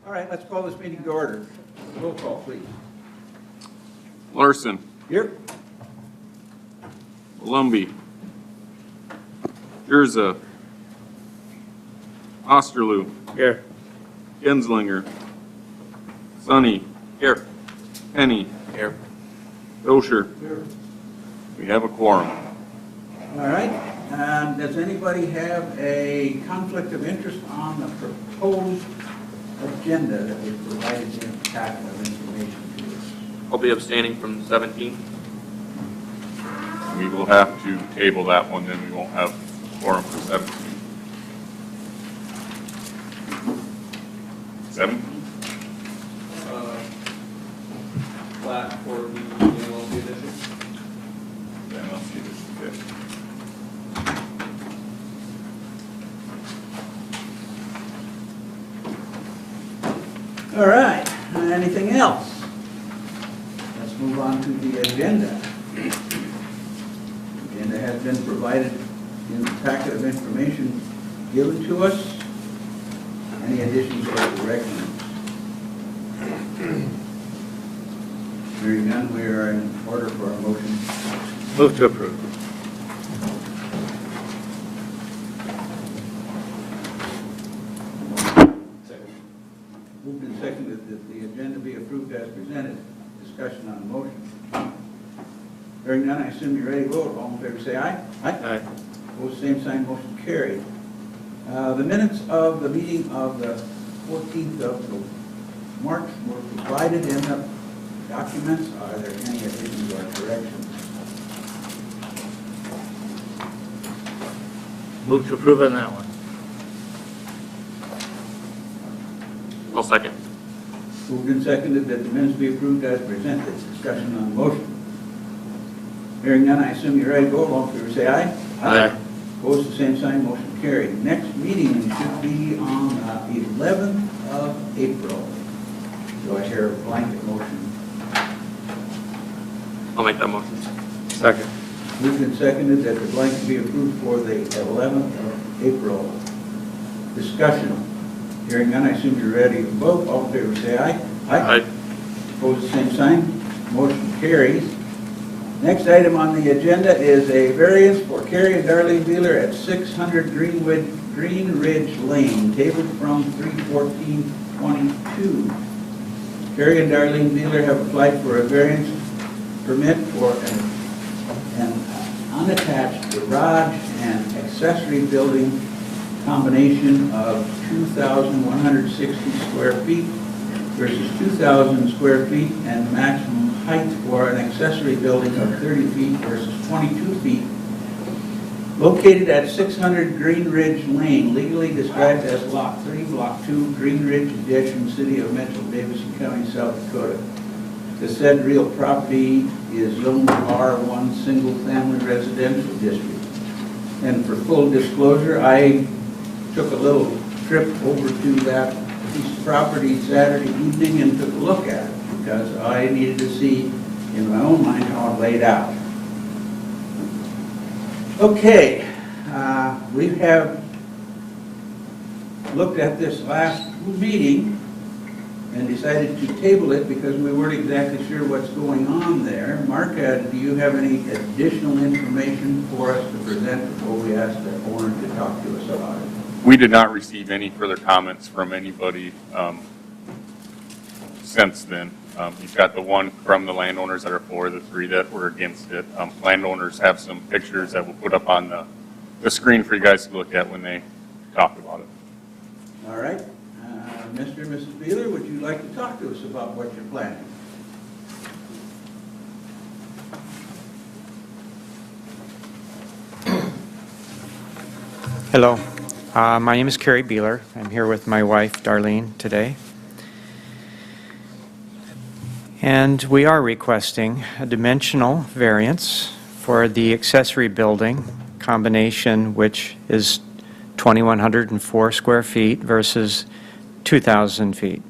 All right, let's call this meeting to order. Roll call, please. Larson. Here. Lumby. Urza. Osterloo. Here. Genslinger. Sonny. Here. Penny. Here. Dosher. Here. We have a quorum. All right, does anybody have a conflict of interest on the proposed agenda that was provided in the packet of information to us? I'll be abstaining from 17. We will have to table that one, then we won't have a quorum for 17. 17? Flat for the LLC edition. Then I'll see this. Okay. All right, anything else? Let's move on to the agenda. The agenda has been provided in the packet of information given to us. Any additions or corrections? Hearing none, we are in order for a motion. Move to approve. Second. Moved and seconded that the agenda be approved as presented. Discussion on the motion. Hearing none, I assume you're ready to vote. All in favor say aye. Aye. Opposed, same sign, motion carried. The minutes of the meeting of the 14th of March were provided in the documents. Are there any additions or corrections? Move to approve on that one. I'll second. Moved and seconded that the minutes be approved as presented. Discussion on the motion. Hearing none, I assume you're ready to vote. All in favor say aye. Aye. Opposed, the same sign, motion carried. Next meeting should be on the 11th of April. Do I hear a blanket motion? I'll make that motion. Second. Moved and seconded that the blanket be approved for the 11th of April. Discussion. Hearing none, I assume you're ready to vote. All in favor say aye. Aye. Opposed, the same sign. Motion carries. Next item on the agenda is a variance for Carrie and Darlene Beeler at 600 Green Ridge Lane, tabled from 3/14/22. Carrie and Darlene Beeler have applied for a variance permit for an unattached garage and accessory building combination of 2,160 square feet versus 2,000 square feet, and maximum height for an accessory building of 30 feet versus 22 feet, located at 600 Green Ridge Lane, legally described as Lot 3, Block 2, Green Ridge Addition, City of Mitchell, Davidson County, South Dakota. The said real property is zoned R1 Single Family Residential District. And for full disclosure, I took a little trip over to that piece of property Saturday evening and took a look at it because I needed to see in my own mind how it laid out. Okay, we have looked at this last meeting and decided to table it because we weren't exactly sure what's going on there. Mark, do you have any additional information for us to present before we ask the owner to talk to us about it? We did not receive any further comments from anybody since then. You've got the one from the landowners that are for, the three that were against it. Landowners have some pictures that we'll put up on the screen for you guys to look at when they talk about it. All right. Mr. and Mrs. Beeler, would you like to talk to us about what you're planning? Hello, my name is Carrie Beeler. I'm here with my wife, Darlene, today. And we are requesting a dimensional variance for the accessory building combination, which is 2,104 square feet versus 2,000 feet.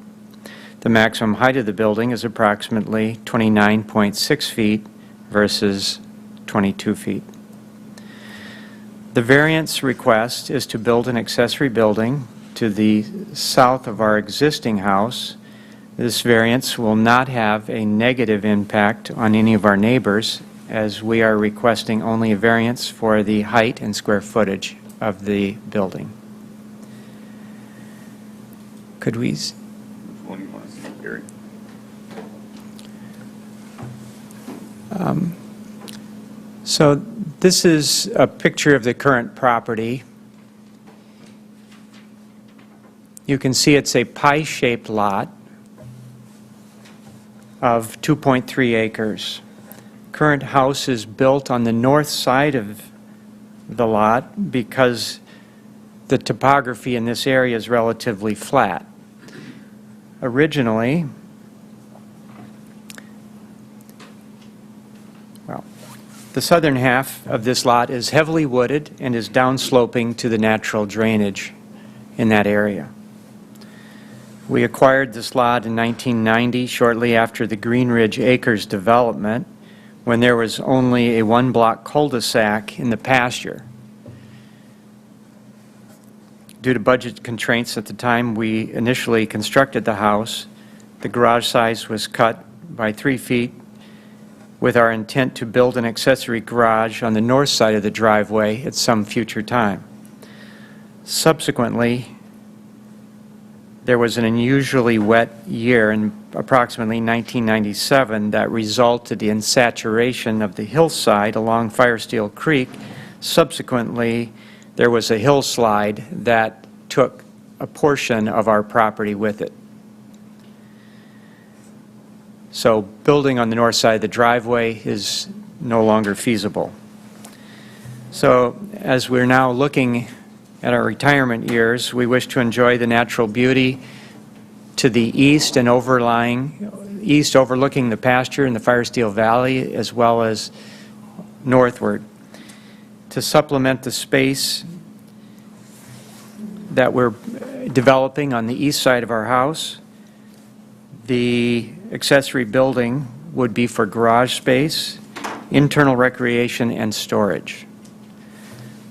The maximum height of the building is approximately 29.6 feet versus 22 feet. The variance request is to build an accessory building to the south of our existing house. This variance will not have a negative impact on any of our neighbors, as we are requesting only a variance for the height and square footage of the building. Could we? Which one do you want to see, Gary? So this is a picture of the current property. You can see it's a pie-shaped lot of 2.3 acres. Current house is built on the north side of the lot because the topography in this area is relatively flat. Originally, the southern half of this lot is heavily wooded and is downsloping to the natural drainage in that area. We acquired this lot in 1990, shortly after the Green Ridge Acres development, when there was only a one-block cul-de-sac in the pasture. Due to budget constraints at the time we initially constructed the house, the garage size was cut by 3 feet with our intent to build an accessory garage on the north side of the driveway at some future time. Subsequently, there was an unusually wet year in approximately 1997 that resulted in saturation of the hillside along Firesteel Creek. Subsequently, there was a hillslide that took a portion of our property with it. So building on the north side of the driveway is no longer feasible. So as we're now looking at our retirement years, we wish to enjoy the natural beauty to the east and overlooking the pasture in the Firesteel Valley, as well as northward. To supplement the space that we're developing on the east side of our house, the accessory building would be for garage space, internal recreation, and storage.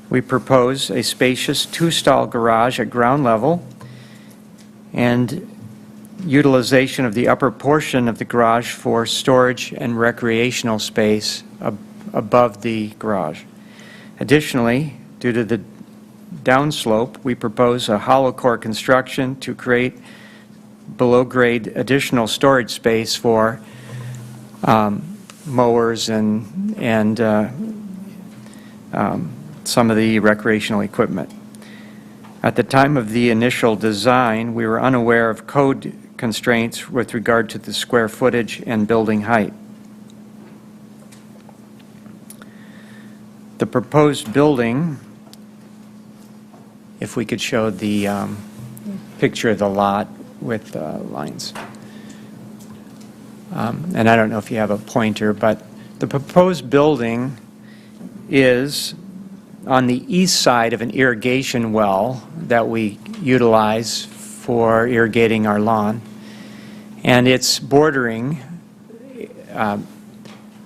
We propose a spacious 2-stall garage at ground level and utilization of the upper portion of the garage for storage and recreational space above the garage. Additionally, due to the downslope, we propose a hollow core construction to create below-grade additional storage space for mowers and some of the recreational equipment. At the time of the initial design, we were unaware of code constraints with regard to the square footage and building height. The proposed building, if we could show the picture of the lot with lines. And I don't know if you have a pointer, but the proposed building is on the east side of an irrigation well that we utilize for irrigating our lawn. And it's bordering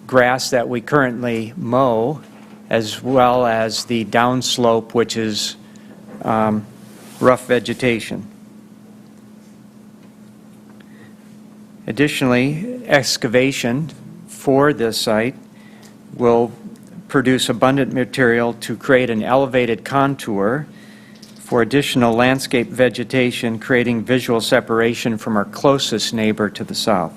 grass that we currently mow, as well as the downslope, which is rough vegetation. Additionally, excavation for this site will produce abundant material to create an elevated contour for additional landscape vegetation, creating visual separation from our closest neighbor to the south.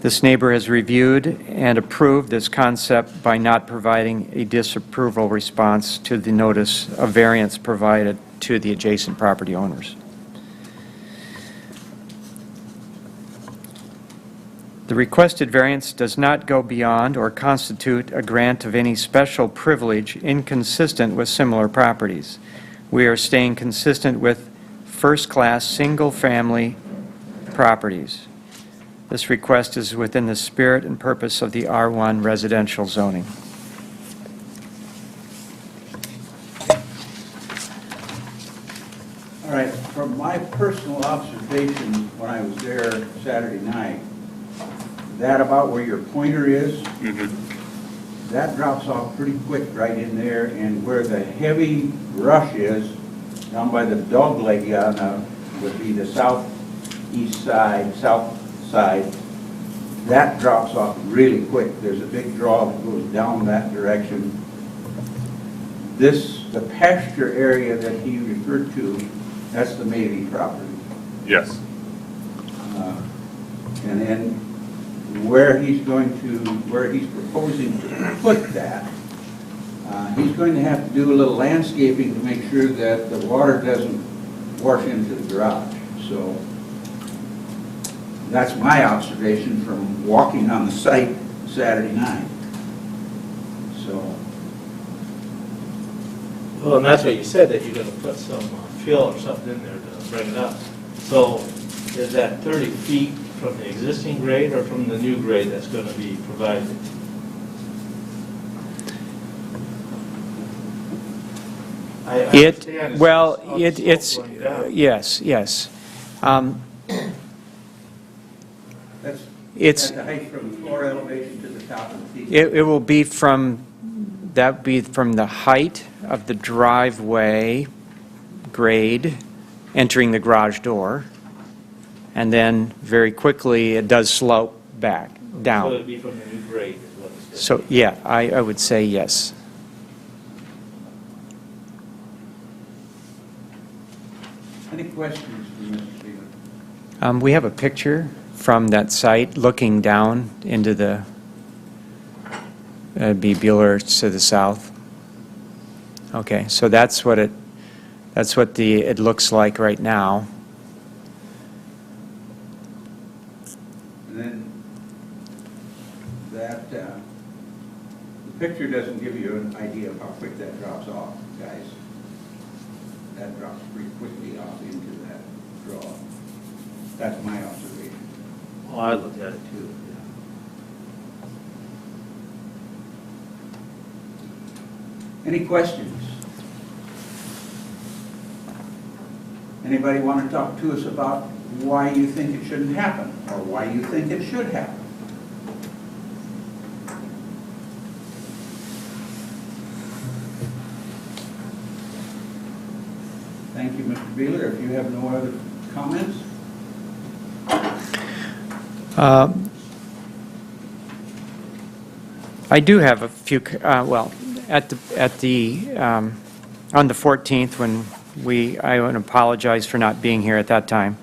This neighbor has reviewed and approved this concept by not providing a disapproval response to the notice of variance provided to the adjacent property owners. The requested variance does not go beyond or constitute a grant of any special privilege inconsistent with similar properties. We are staying consistent with first-class single-family properties. This request is within the spirit and purpose of the R1 residential zoning. All right, from my personal observation when I was there Saturday night, that about where your pointer is, that drops off pretty quick right in there, and where the heavy brush is, down by the dog leg, would be the southeast side, south side. That drops off really quick. There's a big draw that goes down that direction. The pasture area that he referred to, that's the Mavie property. Yes. And then where he's proposing to put that, he's going to have to do a little landscaping to make sure that the water doesn't wash into the garage. So that's my observation from walking on the site Saturday night. So. Well, and that's what you said, that you're gonna put some fill or something in there to bring it up. So is that 30 feet from the existing grade or from the new grade that's gonna be provided? I understand It's going down. yes. That's the height from the floor elevation to the top of the peak. It will be from, that would be from the height of the driveway grade entering the garage door, and then very quickly it does slope back So down. it'd be from the new grade is what it's. So, yeah, I would say yes. Any questions for Mr. Speaker? We have a picture from that site looking down into the, be Bueller to the south. Okay, so that's what it looks like right now. And then that, the picture doesn't give you an idea of how quick that drops off, guys. That drops pretty quickly off into that draw. That's my observation. Oh, I looked at it too. Any questions? Anybody want to talk to us about why you think it shouldn't happen, or why you think it should happen? Thank you, Mr. Beeler. If you have no other comments? I do have a few, well, on the 14th, when I want to apologize for not being here at that time,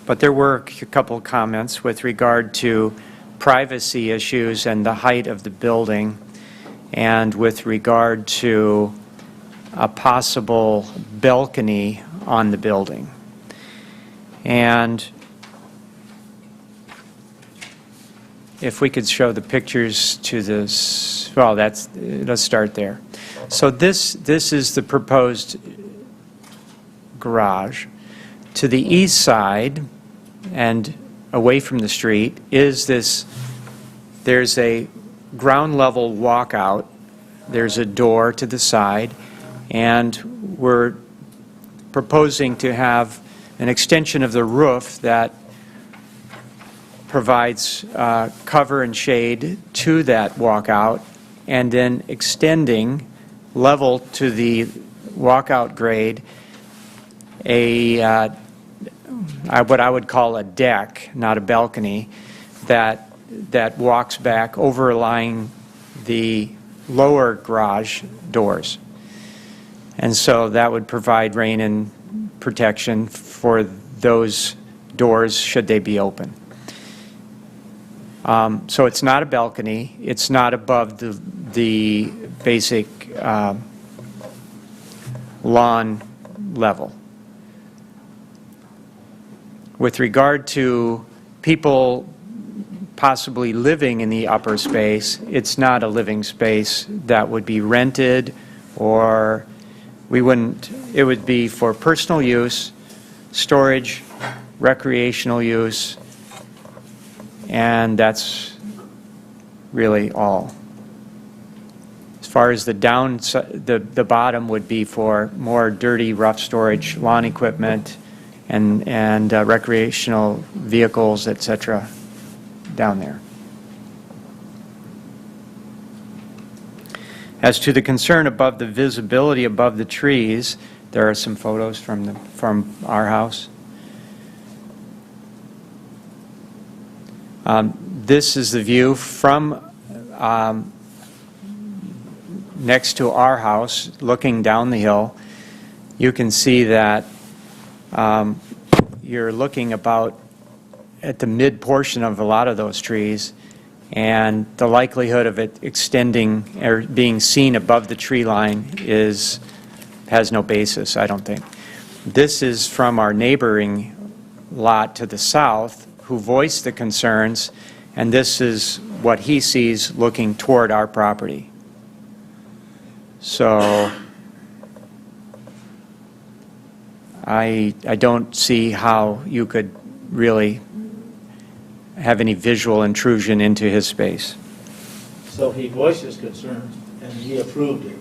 but there were a couple of comments with regard to privacy issues and the height of the building, and with regard to a possible balcony on the building. And if we could show the pictures to this, well, let's start there. So this is the proposed garage. To the east side and away from the street is there's a ground level walkout. There's a door to the side, and we're proposing to have an extension of the roof that provides cover and shade to that walkout, and then extending level to the walkout grade what I would call a deck, not a balcony, that walks back overlying the lower garage doors. And so that would provide rain and protection for those doors should they be open. So it's not a balcony. It's not above the basic lawn level. With regard to people possibly living in the upper space, it's not a living space that would be rented, or it would be for personal use, storage, recreational use, and that's really all. As far as the the bottom would be for more dirty, rough storage, lawn equipment, and recreational vehicles, etc., down there. As to the concern above the visibility above the trees, There are some photos from our house. This is the view from next to our house, looking down the hill. You can see that you're looking about at the mid portion of a lot of those trees, and the likelihood of it extending or being seen above the tree line has no basis, I don't think. This is from our neighboring lot to the south, who voiced the concerns, and this is what he sees looking toward our property. So I don't see how you could really have any visual intrusion into his space. So he voiced his concerns, and he approved it,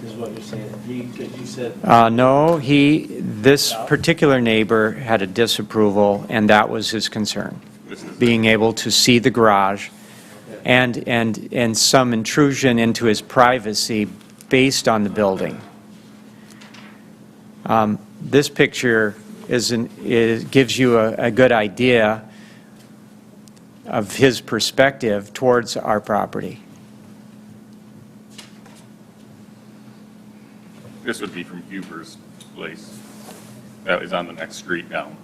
is what you're saying. Because you said... No, this particular neighbor had a disapproval, and that was his concern, being able to see the garage and some intrusion into his privacy based on the building. This picture gives you a good idea of his perspective towards our property. This would be from Huber's place. That is on the next street down.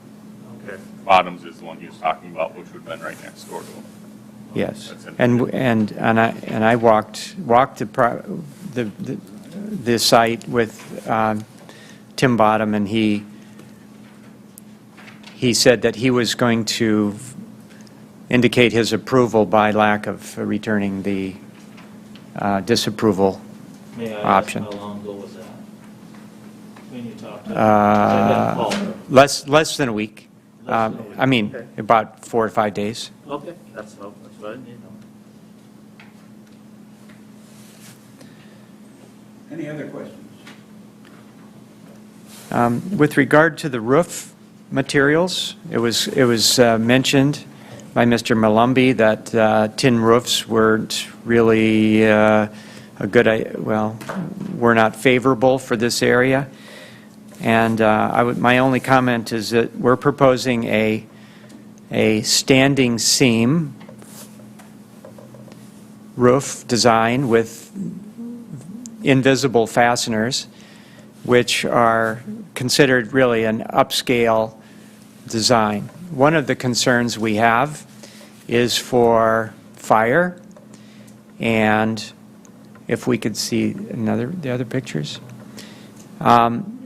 Okay. Bottoms is the one he was talking about, which would have been right next door to him. Yes, That's and I walked the site with Tim Bottom, and he said that he was going to indicate his approval by lack of returning the disapproval May I option. ask how long ago was that? When you talked to him? Less than a week. Less than a week. I mean, Okay. about 4 or 5 days. Okay, that's what I need to know. Any other questions? With regard to the roof materials, it was mentioned by Mr. Malumbi that tin roofs weren't really were not favorable for this area. And my only comment is that we're proposing a standing seam roof design with invisible fasteners, which are considered really an upscale design. One of the concerns we have is for fire, and if we could see the other pictures.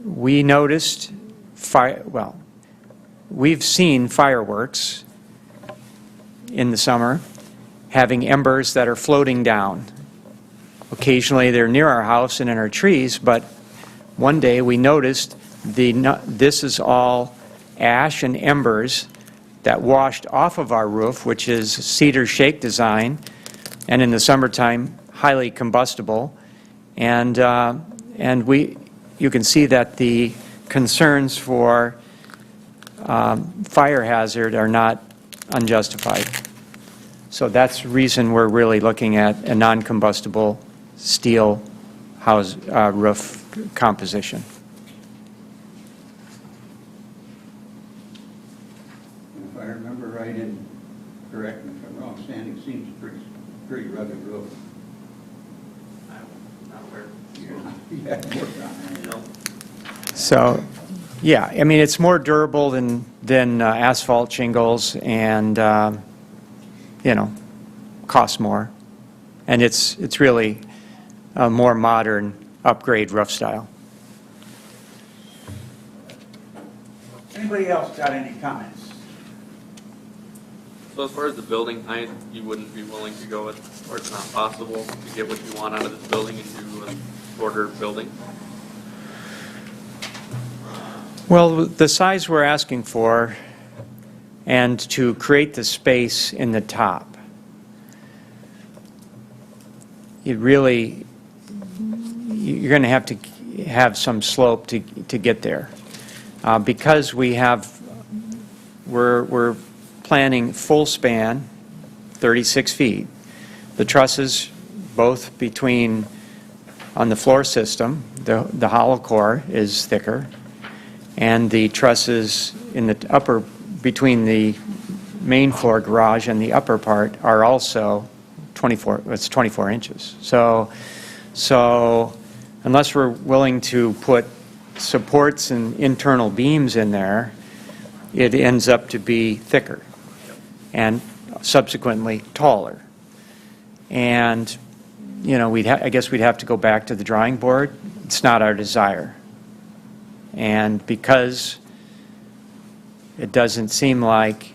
We noticed we've seen fireworks in the summer having embers that are floating down. Occasionally they're near our house and in our trees, but one day we noticed this is all ash and embers that washed off of our roof, which is cedar shake design, and in the summertime highly combustible. And you can see that the concerns for fire hazard are not unjustified. So that's the reason we're really looking at a non-combustible steel roof composition. If I remember right, and correct me if I'm wrong, standing seems pretty rugged roof. I'm not aware. Yeah, worked on it. So, yeah, I mean, it's more durable than asphalt shingles, and costs more, and it's really a more modern upgrade roof style. Anybody else got any comments? So as far as the building height, you wouldn't be willing to go with, or it's not possible to get what you want out of this building into a shorter building? Well, the size we're asking for, and to create the space in the top, you're going to have to have some slope to get there. Because we're planning full span, 36 feet. The trusses, both between on the floor system, the hollow core is thicker, and the trusses in the upper, between the main floor garage and the upper part are also 24 inches. So unless we're willing to put supports and internal beams in there, it ends up to be thicker and subsequently taller. And, you know, I guess we'd have to go back to the drawing board. It's not our desire. And because it doesn't seem like,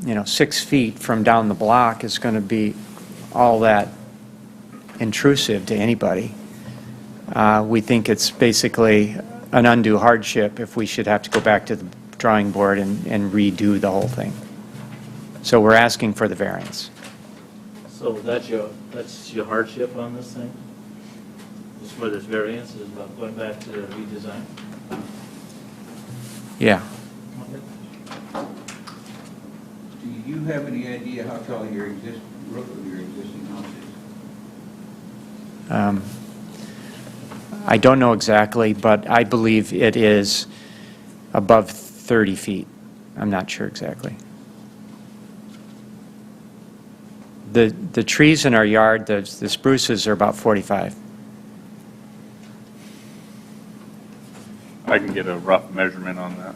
you know, 6 feet from down the block is going to be all that intrusive to anybody, we think it's basically an undue hardship if we should have to go back to the drawing board and redo the whole thing. So we're asking for the variance. So that's your hardship on this thing? Just for this variance is about going back to the redesign? Yeah. Do you have any idea how tall your roof of your existing house is? I don't know exactly, but I believe it is above 30 feet. I'm not sure exactly. The trees in our yard, the spruces are about 45. I can get a rough measurement on that.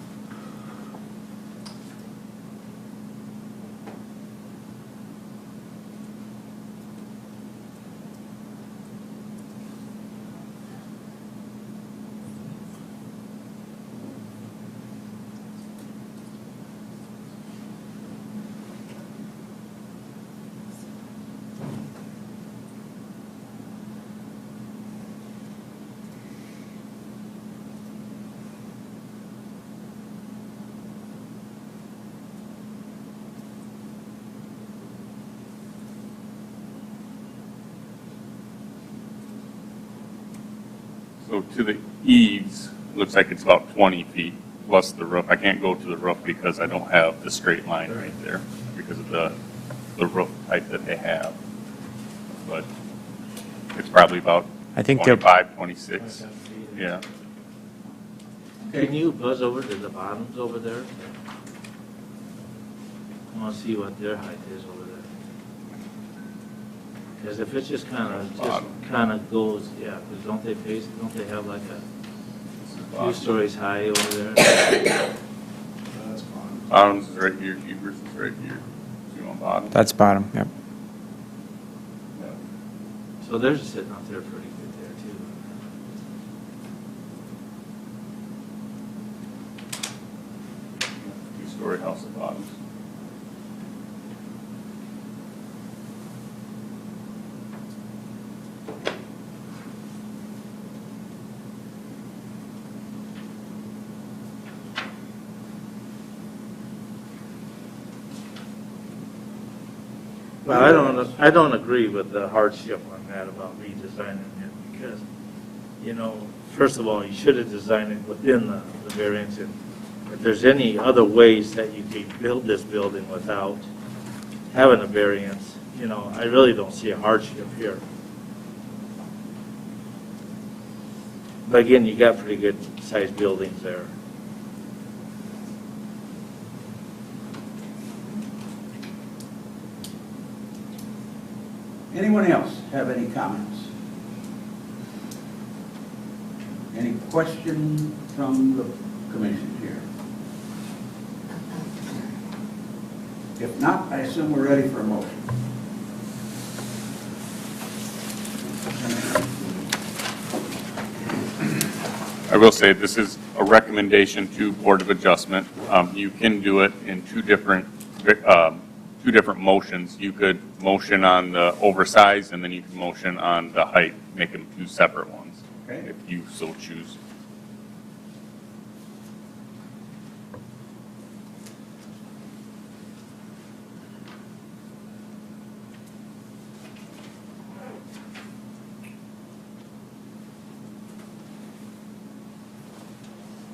So to the eaves, looks like it's about 20 feet plus the roof. I can't go to the roof because I don't have the straight line right there because of the roof type that they have. But it's probably about I think they're 25, 26. Yeah. Can you buzz over to the bottoms over there? I want to see what their height is over there. Because if it's just kind of goes, yeah, because don't they have like a few stories high over there? Bottoms is right here, Hubers is right here. See on bottom? That's bottom, yep. So they're just sitting up there pretty good there too. Two-story house at bottoms. Well, I don't agree with the hardship on that about redesigning it because, you know, first of all, you should have designed it within the variance. And if there's any other ways that you could build this building without having a variance, you know, I really don't see a hardship here. But again, you got pretty good sized buildings there. Anyone else have any comments? Any question from the commission here? If not, I assume we're ready for a motion. I will say this is a recommendation to Board of Adjustment. You can do it in two different motions. You could motion on the oversize and then you can motion on the height, make them two separate ones, Okay. if you so choose.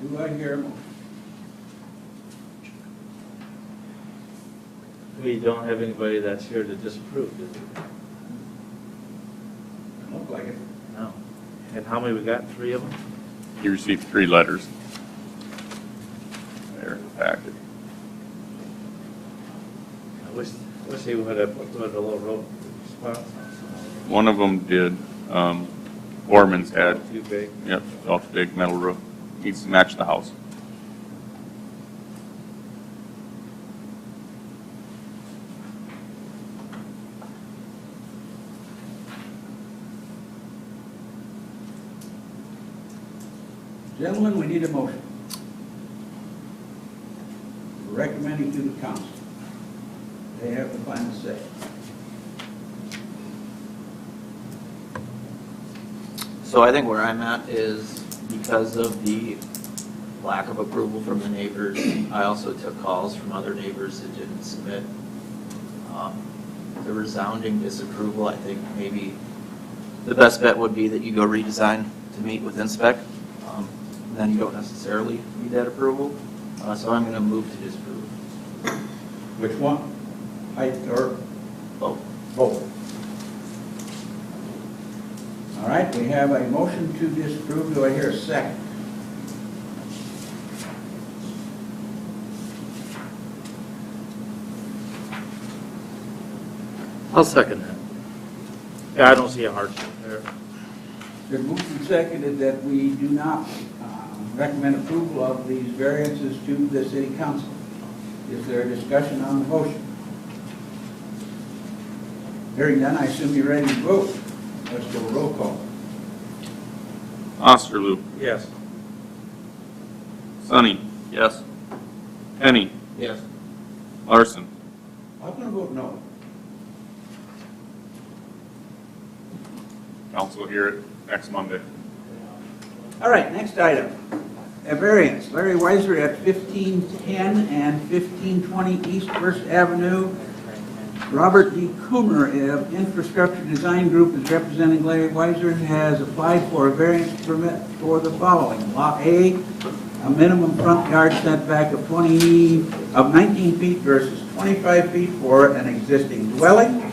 Do I hear a motion? We don't have anybody that's here to disapprove, do we? Look like it. No. And how many we got? 3 of them? You received 3 letters. There in the packet. I wish they would have put a little road response. One of them did, Orman's had, Too big. yep, off big metal roof. Needs to match the house. Gentlemen, we need a motion. We're recommending to the council. They have the final say. So I think where I'm at is because of the lack of approval from the neighbors, I also took calls from other neighbors that didn't submit the resounding disapproval. I think maybe the best bet would be that you go redesign to meet with inspec. Then you don't necessarily need that approval. So I'm going to move to disapprove. Which one? Height or Both. both? All right, we have a motion to disapprove. Do I hear a second? I'll second that. Yeah, I don't see a hardship there. Been moved and seconded that we do not recommend approval of these variances to the city council. Is there a discussion on the motion? Hearing none, I assume you're ready to vote. Let's go roll call. Osterloop, Yes. Sonny, Yes. Penny, Yes. Larson. I'm going to vote no. Council hear it next Monday. All right, next item. A variance. Larry Weiser at 1510 and 1520 East First Avenue. Robert D. Coomer of Infrastructure Design Group is representing Larry Weiser, has applied for a variance permit for the following. Lot A, a minimum front yard setback of 19 feet versus 25 feet for an existing dwelling.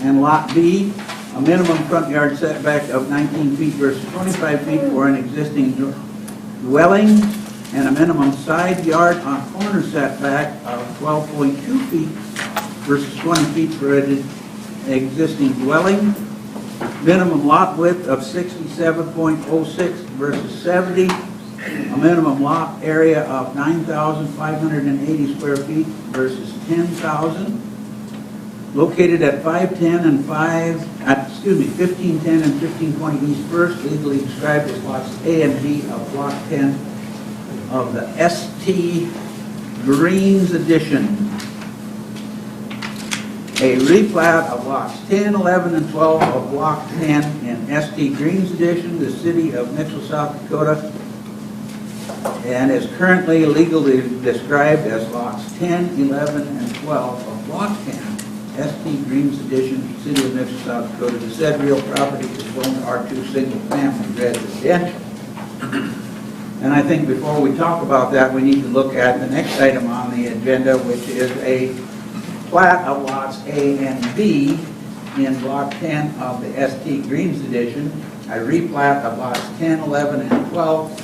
And Lot B, a minimum front yard setback of 19 feet versus 25 feet for an existing dwelling, and a minimum side yard on corner setback of 12.2 feet versus 20 feet for an existing dwelling, minimum lot width of 67.06 versus 70, a minimum lot area of 9,580 square feet versus 10,000, located at 1510 and 1520 East First, legally described as lots A and B of Block 10 of the ST Greens Edition. A replat of lots 10, 11, and 12 of Block 10 in ST Greens Edition, the city of Mitchell, South Dakota, and is currently legally described as lots 10, 11, and 12 of Block 10. ST Greens Edition, City of Mitchell, South Dakota. The said real property is zoned R2 single family residential. And I think before we talk about that, we need to look at the next item on the agenda, which is a plat of lots A and B in Block 10 of the ST Greens Edition. A replat of lots 10, 11, and 12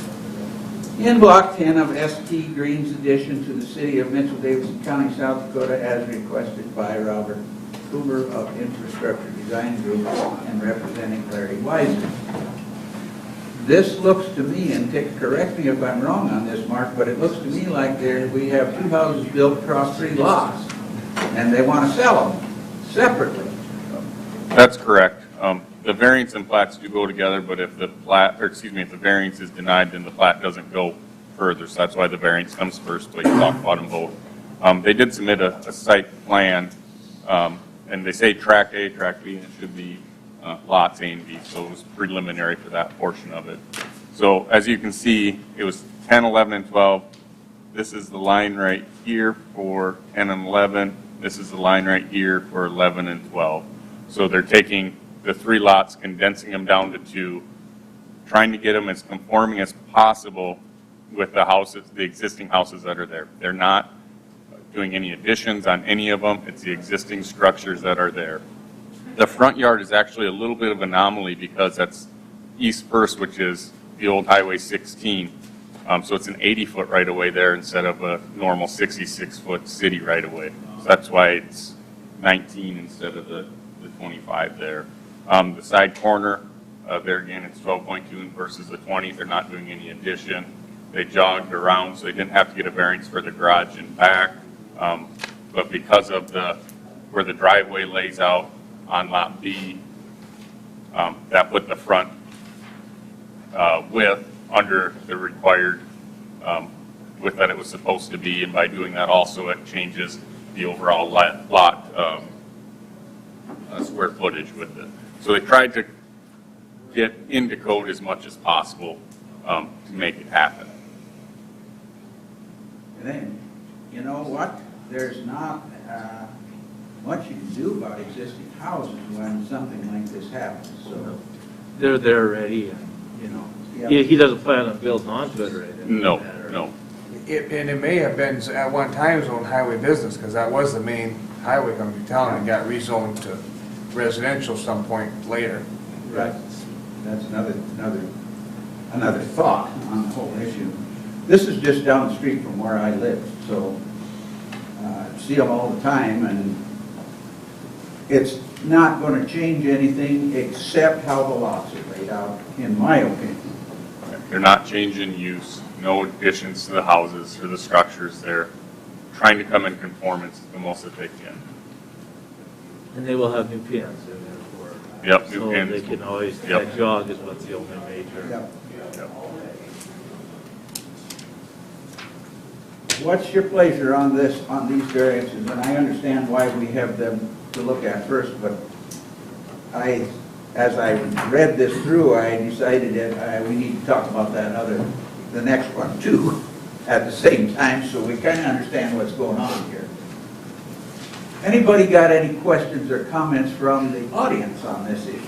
in Block 10 of ST Greens Edition to the City of Mitchell, Davidson County, South Dakota, as requested by Robert Coomer of Infrastructure Design Group and representing Larry Weiser. This looks to me, and correct me if I'm wrong on this, Mark, but it looks to me like we have 2 houses built across 3 lots, and they want to sell them separately. That's correct. The variance and plats do go together, but if the if the variance is denied, then the plat doesn't go further. So that's why the variance comes first, but you talk about them both. They did submit a site plan, and they say tract A, tract B, and it should be lots A and B, so it was preliminary for that portion of it. So as you can see, it was 10, 11, and 12. This is the line right here for 10 and 11. This is the line right here for 11 and 12. So they're taking the 3 lots, condensing them down to 2, trying to get them as conforming as possible with the houses, the existing houses that are there. They're not doing any additions on any of them. It's the existing structures that are there. The front yard is actually a little bit of an anomaly because that's East First, which is the old Highway 16. So it's an 80-foot right-of-way there instead of a normal 66-foot city right-of-way. So that's why it's 19 instead of the 25 there. The side corner, there again, it's 12.2 versus the 20. They're not doing any addition. They jogged around, so they didn't have to get a variance for the garage and back. But because of where the driveway lays out on Lot B, that put the front width under the required width that it was supposed to be, and by doing that also it changes the overall lot square footage with it. So they tried to get into code as much as possible to make it happen. And then, you know what? There's not much you can do about existing houses when something like this happens, so. They're there already, and, you know, Yeah. he doesn't plan on building onto it or anything. No, like that, or- no. And it may have been at one time zoned highway business, because that was the main highway coming to town and got rezoned to residential some point later. Right. That's another thought on the whole issue. This is just down the street from where I live, so I see them all the time, and it's not going to change anything except how the lots are laid out, in my opinion. They're not changing use, no additions to the houses or the structures. They're trying to come in conformance the most that they can. And they will have new pins in there for. Yep, new So pins. they can always, Yep. that jog is what's the only major. Yep. Yep. What's your pleasure on this, on these variances? And I understand why we have them to look at first, but as I read this through, I decided that we need to talk about the next one too, at the same time, so we kind of understand what's going on here. Anybody got any questions or comments from the audience on this issue?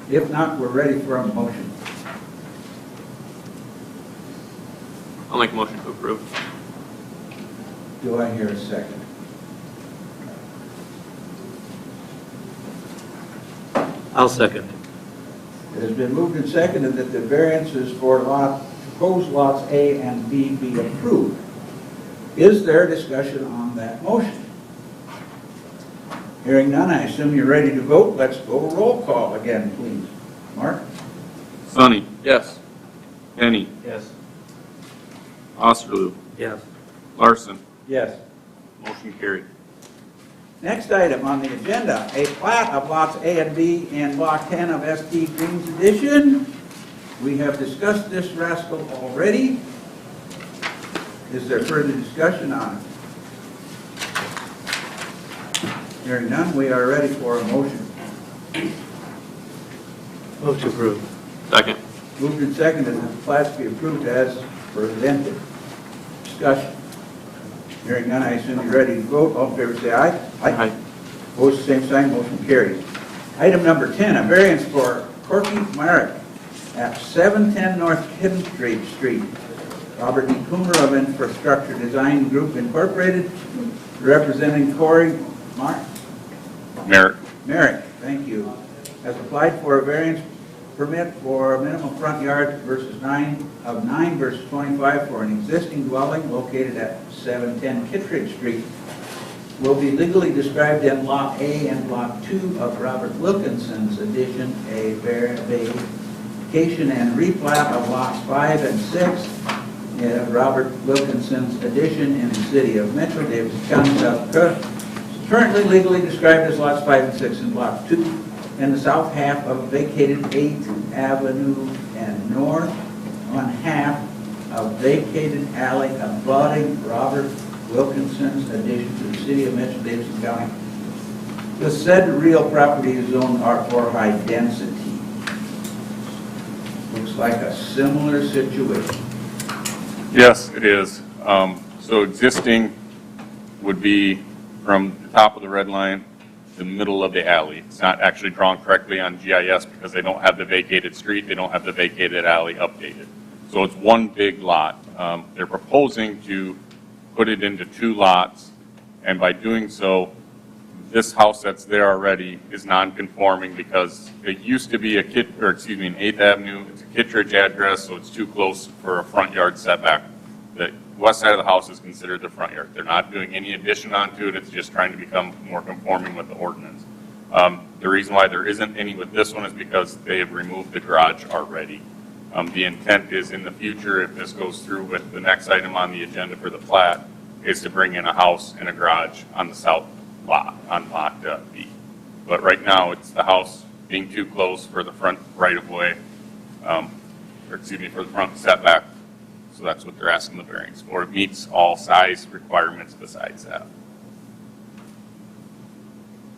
If not, we're ready for a motion. I'll make a motion to approve. Do I hear a second? I'll second it. It has been moved and seconded that the variances for proposed lots A and B be approved. Is there discussion on that motion? Hearing none, I assume you're ready to vote. Let's go roll call again, please. Mark? Sonny, Yes. Penny, Yes. Osterloo, Yes. Larson, Yes. motion carried. Next item on the agenda, a plat of lots A and B in Block 10 of ST Greens Edition. We have discussed this rascal already. Is there further discussion on it? Hearing none, we are ready for a motion. Move to approve. Second. Moved and seconded that the plats be approved as presented. Discussion. Hearing none, I assume you're ready to vote. All in favor say aye. Aye. Opposed, same sign, motion carries. Item number 10, a variance for Corky Merrick at 710 North Hidden Street. Robert E. Coomer of Infrastructure Design Group Incorporated, representing Corey Merrick, thank you, has applied for a variance permit for a minimum front yard versus 9 versus 25 for an existing dwelling located at 710 Kittredge Street. Will be legally described in Lot A and Block 2 of Robert Wilkinson's addition, a vacation and replat of Lots 5 and 6 in Robert Wilkinson's addition in the city of Metro Davis County, South Dakota. Currently legally described as Lots 5 and 6 in Block 2 in the south half of vacated 8th Avenue and north on half of vacated alley abutting Robert Wilkinson's addition to the city of Metro Davidson County. The said real property is zoned R4 high density. Looks like a similar situation. Yes, it is. So existing would be from the top of the red line, the middle of the alley. It's not actually drawn correctly on GIS because they don't have the vacated street, they don't have the vacated alley updated. So it's one big lot. They're proposing to put it into two lots And by doing so, this house that's there already is non-conforming because it used to be an 8th Avenue, it's a Kittredge address, so it's too close for a front yard setback. The west side of the house is considered the front yard. They're not doing any addition onto it, it's just trying to become more conforming with the ordinance. The reason why there isn't any with this one is because they have removed the garage already. The intent is in the future, if this goes through with the next item on the agenda for the plat, is to bring in a house and a garage on the south lot, on lot B. But right now, it's the house being too close for the front right-of-way, for the front setback. So that's what they're asking the variance for. It meets all size requirements besides that.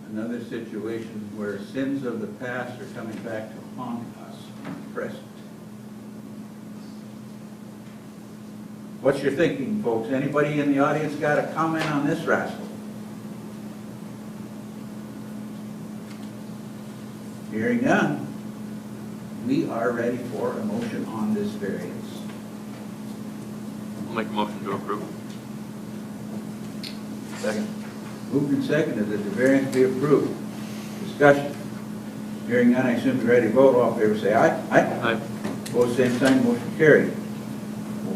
Another situation where sins of the past are coming back to haunt us in the present. What's your thinking, folks? Anybody in the audience got a comment on this rascal? Hearing none, we are ready for a motion on this variance. I'll make a motion to approve. Second. Moved and seconded that the variance be approved. Discussion. Hearing none, I assume you're ready to vote. All in favor say aye. Aye. Opposed, same sign, motion carried.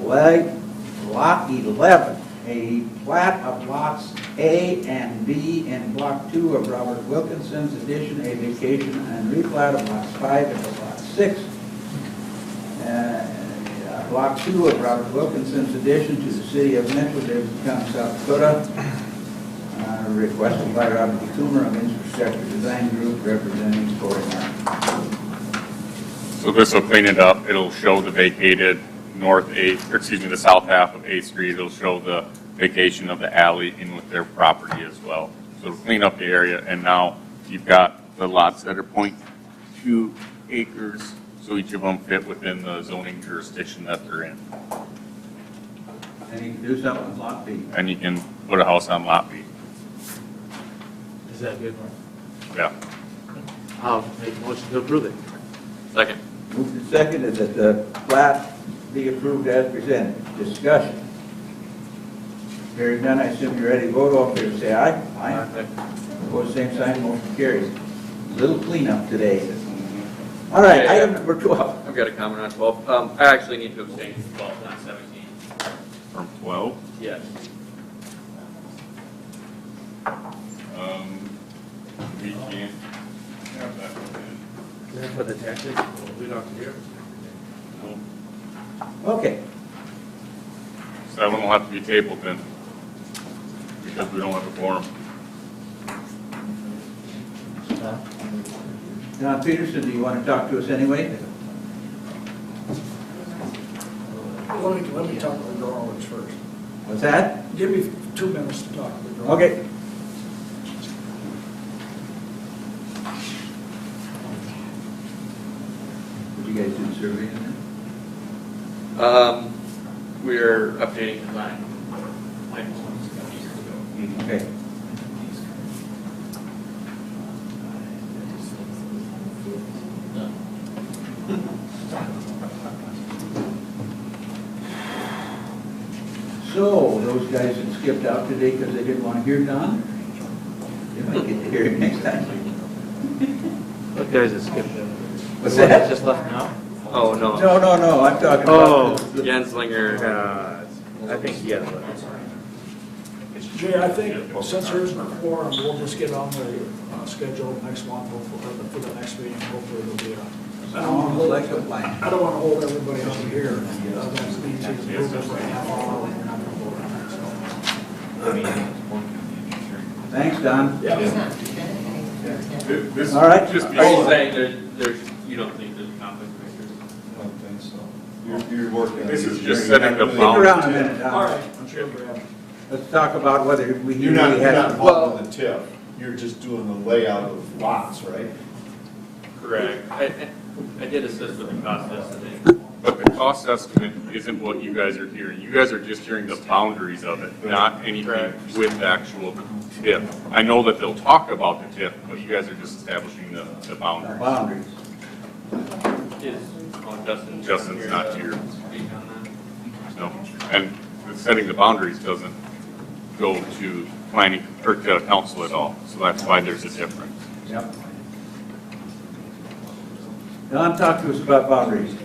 Lot 11, a plat of lots A and B in Block 2 of Robert Wilkinson's addition, a vacation and replat of lots 5 and lot 6. Block 2 of Robert Wilkinson's addition to the city of Mitchell, Davidson County, South Dakota. Requested by Robert Coomer of Infrastructure Design Group representing Corky. So this will clean it up. It'll show the vacated the south half of 8th Street. It'll show the vacation of the alley in with their property as well. So it'll clean up the area, and now you've got the lots that are 0.2 acres, so each of them fit within the zoning jurisdiction that they're in. And you can do something with lot B. And you can put a house on lot B. Is that good? Yeah. I'll make a motion to approve it. Second. Moved and seconded that the plat be approved as presented. Discussion. Hearing none, I assume you're ready to vote. All in favor say aye. Aye. Opposed, same sign, motion carries. Little cleanup today. All right, Yeah, item number 12. I've got a comment on 12. I actually need to abstain from 12, not 17. From 12? Yes. We can't have that one. Is that for the taxes? We don't hear. No. Okay. So that one will have to be tabled then, because we don't have a quorum. John Peterson, do you want to talk to us anyway? Let me talk to the Garlands first. What's that? Give me 2 minutes to talk to the Garlands. Okay. Did you guys do the survey in We're updating design. there? Okay. So, those guys that skipped out today because they didn't want to hear Don, they might get to hear it next time. What guys that skipped that? What's The one that? just left now? Oh, no. No, I'm talking Oh. about. the- Genslinger. I think he has one. Jay, I think since there isn't a quorum, we'll just get on the schedule next month for the next meeting. Hopefully it'll be I don't want to Sounds hold, like a plan. I don't want to hold everybody up here. That's the easy to move it for a half hour. We're not going to vote on it, so. Thanks, Don. This All right. Just be, Are you saying there's, you don't think there's a conflict of interest? I don't think so. You're working. this is just setting the Stick around a boundaries. minute, Don. All right, I'm sure we're having. Let's talk about whether we You're not usually have. involved in the TIF, you're just doing the layout of lots, right? Correct. I did assist with the cost estimate. But the cost estimate isn't what you guys are hearing. You guys are just hearing the boundaries of it, not anything Correct. with the actual TIF. I know that they'll talk about the TIF, but you guys are just establishing the boundaries. Boundaries. Justin's not here. No, and setting the boundaries doesn't go to planning or to council at all. So that's why there's a difference. Yep. Don, talk to us about boundaries.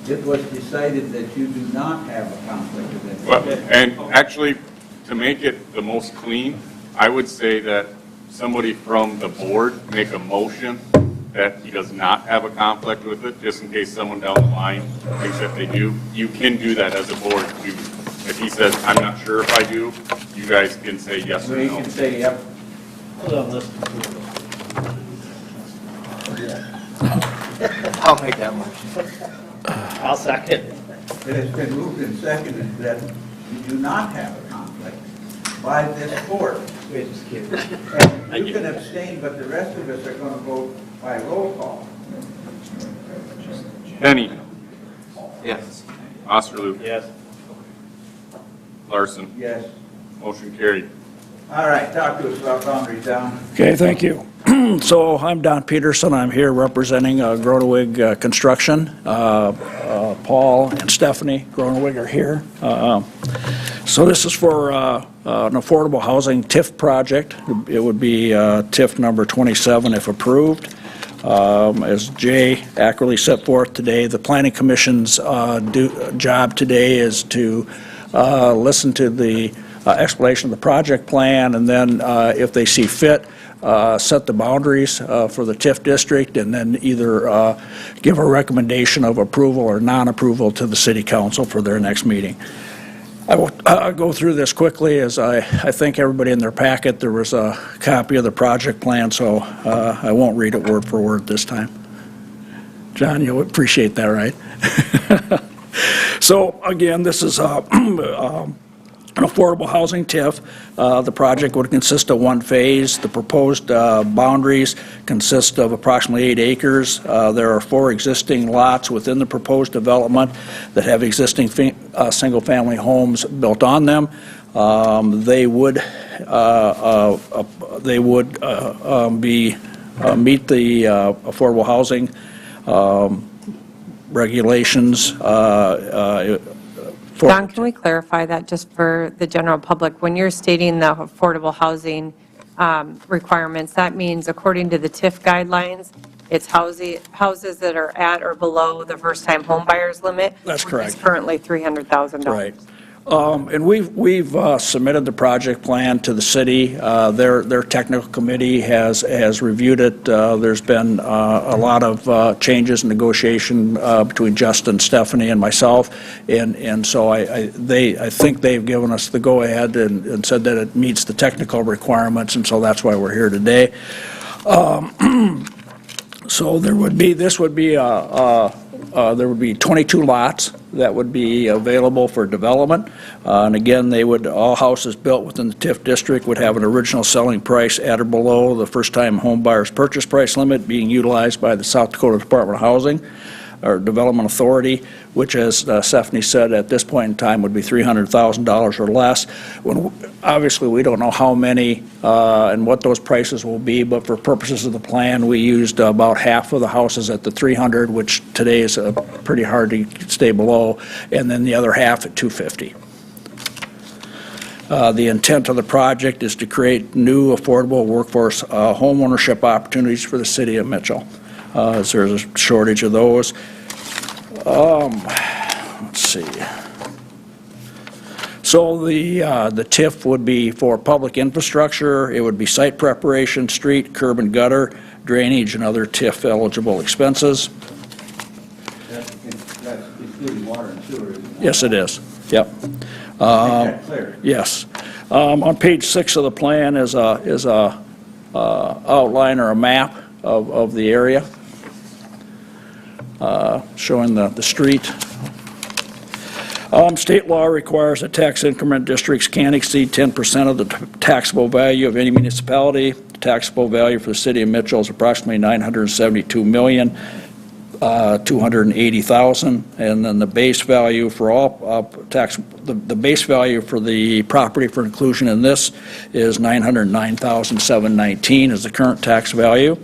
It was decided that you do not have a conflict of interest. Well, and actually, to make it the most clean, I would say that somebody from the board make a motion that he does not have a conflict with it, just in case someone down the line thinks that they do. You can do that as a board. If he says, I'm not sure if I do, you guys can say yes or We no. can say, yep. Hold on, listen. I'll make that motion. I'll second. It has been moved and seconded that you do not have a conflict by this board. And you can abstain, but the rest of us are going to vote by roll call. Penny, Yes. Osterloo, Yes. Larson, Yes. motion carried. All right, talk to us about boundaries, Don. Okay, thank you. So I'm Don Peterson. I'm here representing Gronewig Construction. Paul and Stephanie Gronewig are here. So this is for an affordable housing TIF project. It would be TIF number 27 if approved. As Jay accurately set forth today, the Planning Commission's job today is to listen to the explanation of the project plan, and then if they see fit, set the boundaries for the TIF district, and then either give a recommendation of approval or non-approval to the City Council for their next meeting. I will go through this quickly, as I think everybody in their packet, there was a copy of the project plan, so I won't read it word for word this time. John, you'll appreciate that, right? So again, this is an affordable housing TIF. The project would consist of one phase. The proposed boundaries consist of approximately 8 acres. There are 4 existing lots within the proposed development that have existing single-family homes built on them. They would meet the affordable housing regulations. Don, can we clarify that just for the general public? When you're stating the affordable housing requirements, that means according to the TIF guidelines, it's houses that are at or below the first-time home buyers limit. That's correct. Which is currently $300,000. Right. And we've submitted the project plan to the city. Their technical committee has reviewed it. There's been a lot of changes and negotiation between Justin, Stephanie, and myself, and so I think they've given us the go-ahead and said that it meets the technical requirements, and so that's why we're here today. So there would be 22 lots that would be available for development. And again, all houses built within the TIF district would have an original selling price at or below the first-time home buyer's purchase price limit being utilized by the South Dakota Department of Housing or Development Authority, which, as Stephanie said, at this point in time would be $300,000 or less. Obviously, we don't know how many and what those prices will be, but for purposes of the plan, we used about half of the houses at the 300, which today is pretty hard to stay below, and then the other half at 250. The intent of the project is to create new affordable workforce home ownership opportunities for the city of Mitchell. As there's a shortage of those. Let's see. So the TIF would be for public infrastructure. It would be site preparation, street, curb and gutter, drainage, and other TIF eligible expenses. That's including water and sewer, isn't it? Yes, it is. Yep. Make that clear. Yes. On page 6 of the plan is a outline or a map of the area. Showing the street. State law requires that tax increment districts can't exceed 10% of the taxable value of any municipality. The taxable value for the city of Mitchell is approximately $972,280,000, and then the base value for all the base value for the property for inclusion in this is $909,719 is the current tax value.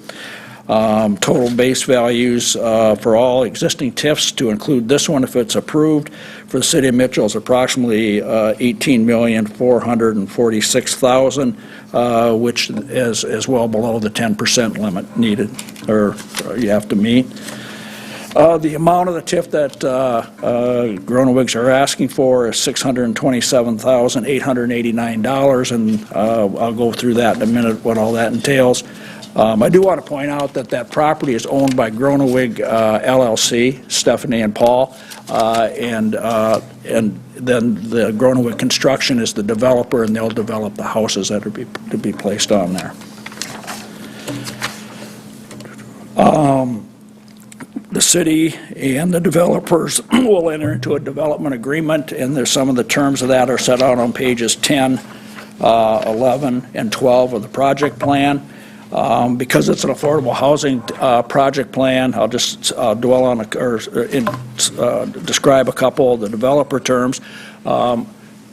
Total base values for all existing TIFs, to include this one if it's approved, for the city of Mitchell is approximately $18,446,000, which is well below the 10% limit needed, or you have to meet. The amount of the TIF that Gronewigs are asking for is $627,889, and I'll go through that in a minute, what all that entails. I do want to point out that that property is owned by Gronewig LLC, Stephanie and Paul, and then the Gronewig Construction is the developer, and they'll develop the houses that are to be placed on there. The city and the developers will enter into a development agreement, and there's some of the terms of that are set out on pages 10, 11, and 12 of the project plan. Because it's an affordable housing project plan, I'll just dwell on describe a couple of the developer terms.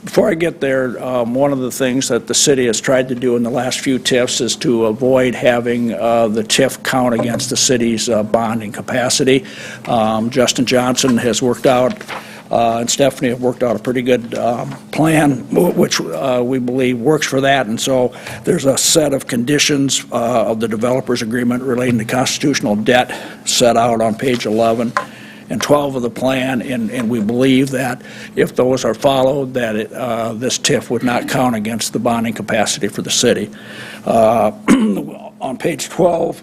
Before I get there, one of the things that the city has tried to do in the last few TIFs is to avoid having the TIF count against the city's bonding capacity. Justin Johnson has worked out, and Stephanie have worked out a pretty good plan, which we believe works for that. And so there's a set of conditions of the developers agreement relating to constitutional debt set out on page 11 and 12 of the plan, and we believe that if those are followed, that this TIF would not count against the bonding capacity for the city. On page 12,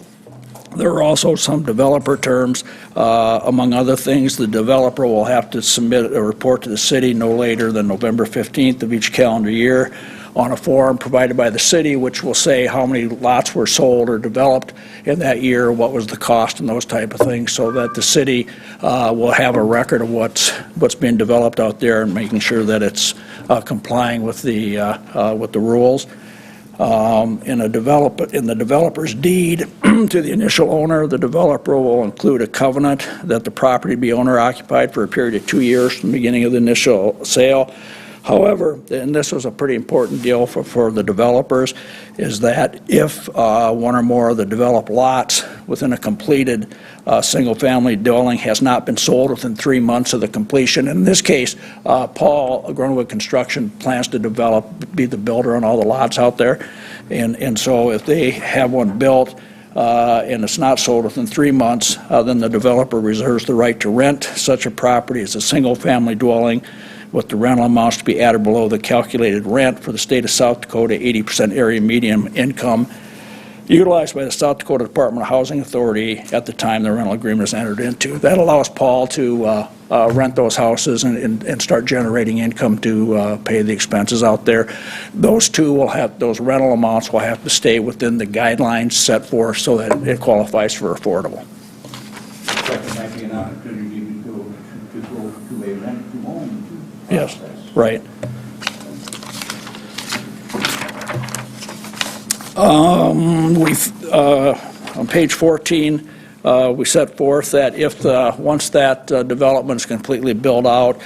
there are also some developer terms. Among other things, the developer will have to submit a report to the city no later than November 15th of each calendar year on a form provided by the city, which will say how many lots were sold or developed in that year, what was the cost, and those type of things, so that the city will have a record of what's being developed out there and making sure that it's complying with the rules. In the developer's deed to the initial owner, the developer will include a covenant that the property be owner occupied for a period of 2 years from the beginning of the initial sale. However, and this was a pretty important deal for the developers, is that if one or more of the developed lots within a completed single-family dwelling has not been sold within 3 months of the completion, in this case, Paul, Gronewig Construction, plans to be the builder on all the lots out there, and so if they have one built and it's not sold within 3 months, then the developer reserves the right to rent such a property as a single-family dwelling, with the rental amounts to be added below the calculated rent for the state of South Dakota 80% area median income utilized by the South Dakota Department of Housing Authority at the time the rental agreement is entered into. That allows Paul to rent those houses and start generating income to pay the expenses out there. Those rental amounts will have to stay within the guidelines set forth so that it qualifies for affordable. Second might be an opportunity to go to a rent-to-own. Yes, right. On page 14, we set forth that if once that development is completely built out,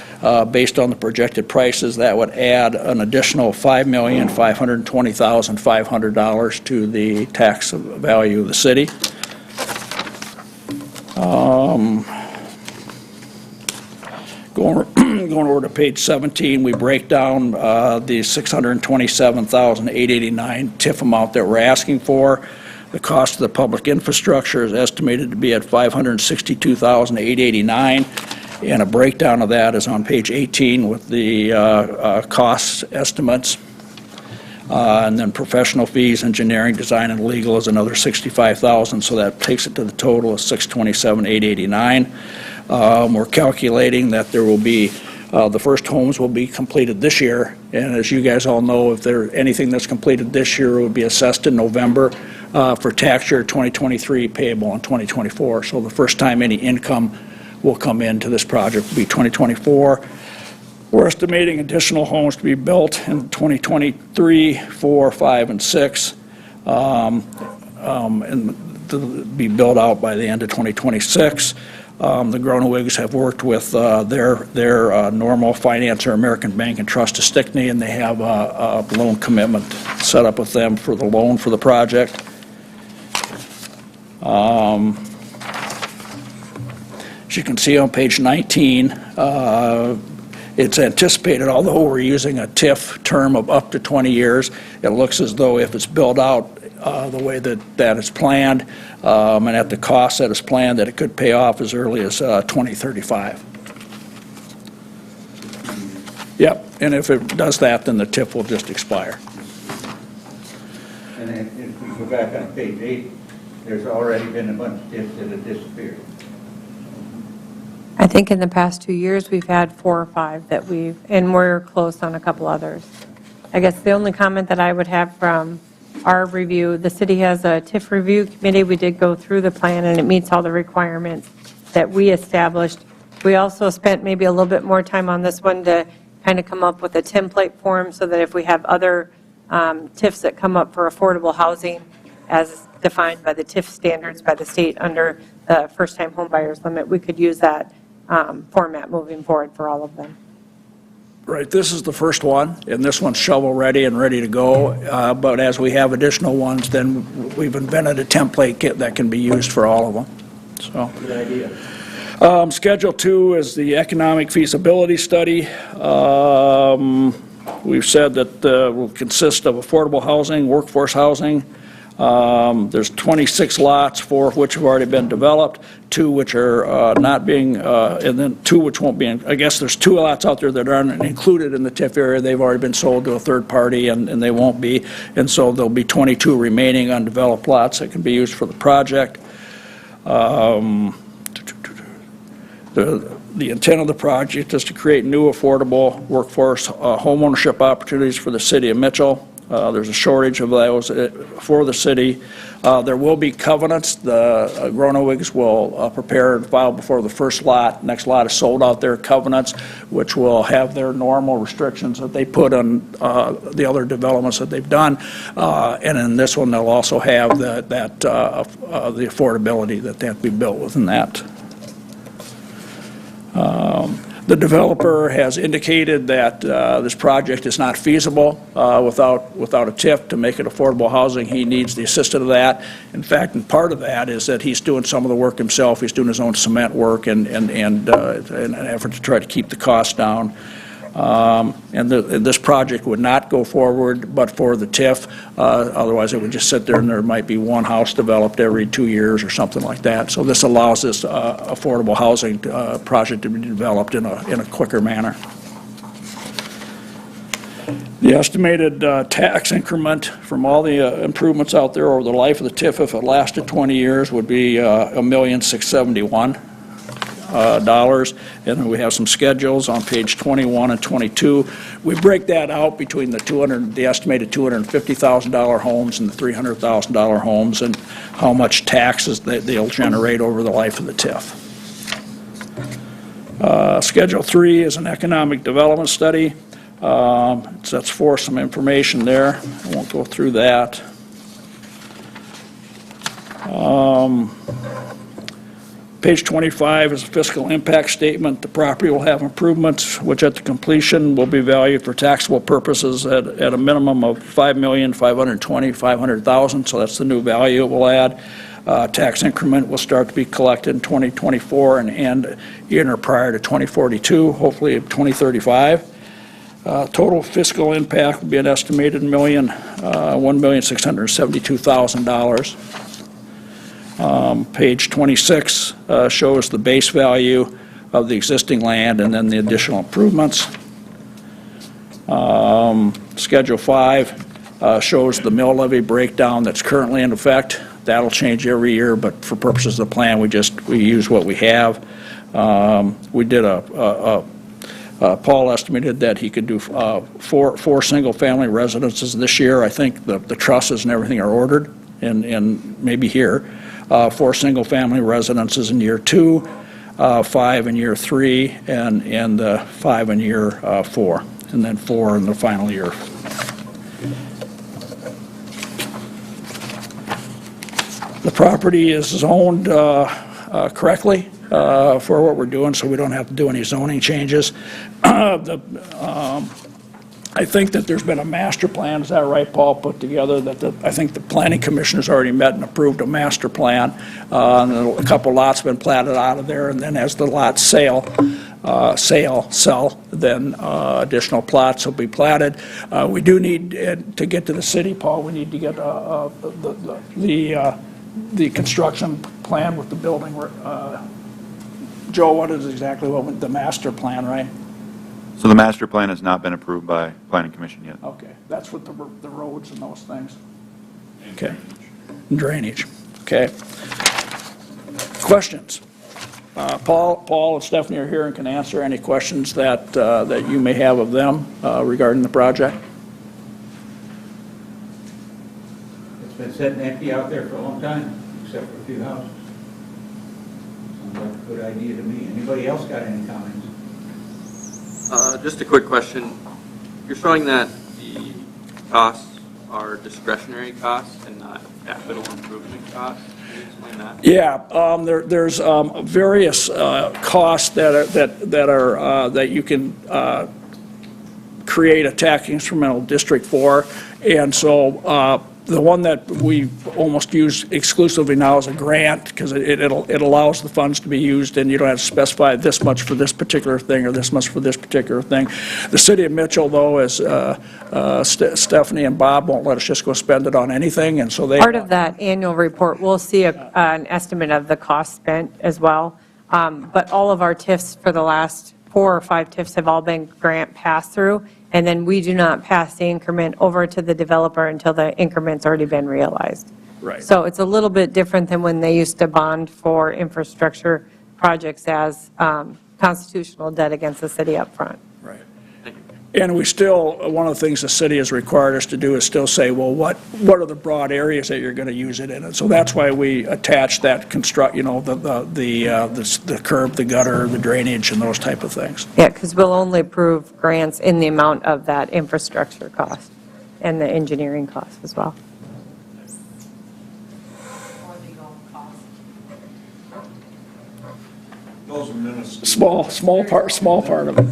based on the projected prices, that would add an additional $5,520,500 to the tax value of the city. Going over to page 17, we break down the $627,889 TIF amount that we're asking for. The cost of the public infrastructure is estimated to be at $562,889, and a breakdown of that is on page 18 with the cost estimates. And then professional fees, engineering, design, and legal is another $65,000, so that takes it to the total of $627,889. We're calculating that there will be the first homes will be completed this year, and as you guys all know, if there's anything that's completed this year, it would be assessed in November for tax year 2023, payable in 2024. So the first time any income will come into this project will be 2024. We're estimating additional homes to be built in 2023, 4, 5, and 6, and to be built out by the end of 2026. The Gronewigs have worked with their normal financer, American Bank and Trust of Stickney, and they have a loan commitment set up with them for the loan for the project. As you can see on page 19, it's anticipated, although we're using a TIF term of up to 20 years, it looks as though if it's built out the way that it's planned and at the cost that is planned, that it could pay off as early as 2035. Yep, and if it does that, then the TIF will just expire. And then if we go back on page 8, there's already been a bunch of tips that have disappeared. I think in the past 2 years, we've had 4 or 5 that and we're close on a couple others. I guess the only comment that I would have from our review, the city has a TIF review committee. We did go through the plan, and it meets all the requirements that we established. We also spent maybe a little bit more time on this one to kind of come up with a template form so that if we have other TIFs that come up for affordable housing as defined by the TIF standards by the state under the first-time home buyers limit, we could use that format moving forward for all of them. Right, this is the first one, and this one's shovel-ready and ready to go. But as we have additional ones, then we've invented a template kit that can be used for all of them. So, Good idea. Schedule 2 is the economic feasibility study. We've said that will consist of affordable housing, workforce housing. There's 26 lots, 4 of which have already been developed, 2 which are not being, and then 2 which won't be. I guess there's 2 lots out there that aren't included in the TIF area. They've already been sold to a third party, and they won't be. And so there'll be 22 remaining undeveloped lots that can be used for the project. The intent of the project is to create new affordable workforce homeownership opportunities for the city of Mitchell. There's a shortage of those for the city. There will be covenants. The Gronewigs will prepare and file before the first lot. Next lot is sold out there, covenants, which will have their normal restrictions that they put on the other developments that they've done. And in this one, they'll also have the affordability that they have to be built within that. The developer has indicated that this project is not feasible without a TIF to make it affordable housing. He needs the assistance of that. In fact, and part of that is that he's doing some of the work himself. He's doing his own cement work and in an effort to try to keep the costs down. And this project would not go forward but for the TIF. Otherwise, it would just sit there and there might be one house developed every 2 years or something like that. So this allows this affordable housing project to be developed in a quicker manner. The estimated tax increment from all the improvements out there over the life of the TIF, if it lasted 20 years, would be $1,671,000. And then we have some schedules on page 21 and 22. We break that out between the estimated $250,000 homes and the $300,000 homes and how much taxes they'll generate over the life of the TIF. Schedule 3 is an economic development study. It sets forth some information there. I won't go through that. Page 25 is a fiscal impact statement. The property will have improvements which at the completion will be valued for taxable purposes at a minimum of $5,520,000. So that's the new value it will add. Tax increment will start to be collected in 2024 and end in or prior to 2042, hopefully 2035. Total fiscal impact will be an estimated $1,672,000. Page 26 shows the base value of the existing land and then the additional improvements. Schedule 5 shows the mill levy breakdown that's currently in effect. That'll change every year, but for purposes of the plan, we use what we have. We did Paul estimated that he could do four single-family residences this year. I think the trusses and everything are ordered, and maybe here. 4 single-family residences in year 2, 5 in year 3, and 5 in year 4, and then 4 in the final year. The property is zoned correctly for what we're doing, so we don't have to do any zoning changes. I think that there's been a master plan, is that right, Paul, put together, I think the planning commission has already met and approved a master plan, and then a couple lots have been platted out of there, and then as the lots sell, then additional plots will be platted. We do need, to get to the city, Paul, we need to get the construction plan with the building. Joe, what is exactly what the master plan, right? So the master plan has not been approved by Planning Commission yet. Okay, that's with the roads and those things. Okay. And drainage, okay. Questions? Paul and Stephanie are here and can answer any questions that you may have of them regarding the project. It's been sitting empty out there for a long time, except for a few houses. Sounds like a good idea to me. Anybody else got any comments? Just a quick question. You're showing that the costs are discretionary costs and not capital improvement costs. Can you explain that? Yeah, there's various costs that you can create a tax instrumental district for, and so the one that we almost use exclusively now is a grant, because it allows the funds to be used, and you don't have to specify this much for this particular thing or this much for this particular thing. The city of Mitchell, though, is Stephanie and Bob won't let us just go spend it on anything, and so they... Part of that annual report, we'll see an estimate of the cost spent as well. But all of our TIFs for the last 4 or 5 TIFs have all been grant pass-through, and then we do not pass the increment over to the developer until the increment's already been realized. Right. So it's a little bit different than when they used to bond for infrastructure projects as constitutional debt against the city up front. Right. And we still, one of the things the city has required us to do is still say, well, what are the broad areas that you're going to use it in? And so that's why we attach that the curb, the gutter, the drainage, and those type of things. Yeah, because we'll only approve grants in the amount of that infrastructure cost and the engineering cost as well. Those are minuscule. Small part of it.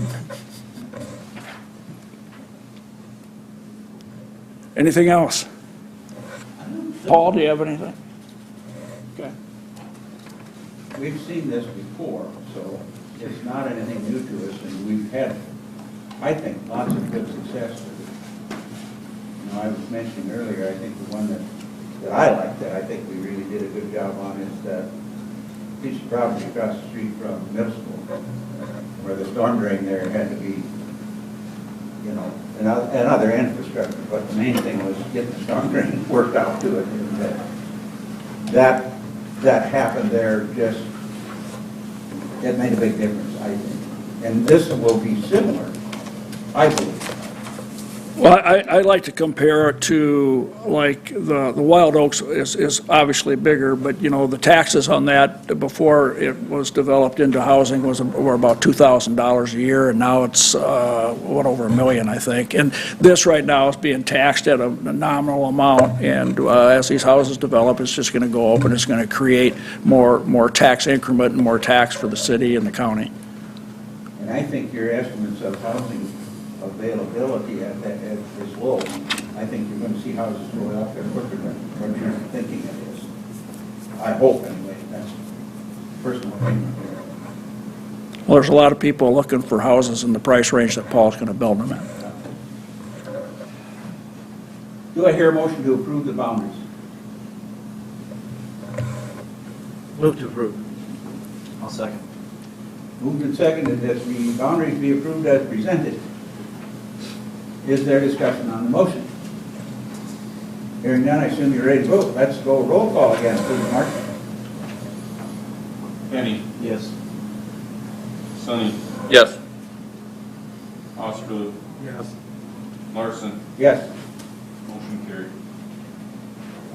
Anything else? Paul, do you have anything? Okay. We've seen this before, so it's not anything new to us, and we've had, I think, lots of good success with it. You know, I was mentioning earlier, I think the one that I liked, that I think we really did a good job on, is that piece of property across the street from middle school, where the storm drain there had to be, you know, and other infrastructure, but the main thing was getting the storm drain worked out to it. And that happened there, just, it made a big difference, I think. And this will be similar, I believe. Well, I like to compare it to, like, the Wild Oaks is obviously bigger, but, you know, the taxes on that before it was developed into housing were about $2,000 a year, and now it's, what, over $1 million, I think. And this right now is being taxed at a nominal amount, and as these houses develop, it's just going to go up, and it's going to create more tax increment and more tax for the city and the county. And I think your estimates of housing availability at is low. I think you're going to see houses going out there quicker than what you're thinking it is. I hope, anyway. That's personal opinion. Well, there's a lot of people looking for houses in the price range that Paul's going to build them in. Do I hear a motion to approve the boundaries? Move to approve. I'll second. Moved and seconded that the boundaries be approved as presented. Is there discussion on the motion? Hearing none, I assume you're ready to vote. Let's go roll call again, please, Mark. Kenny? Yes. Sonny? Yes. Osterloo? Yes. Larson? Yes. Motion carried.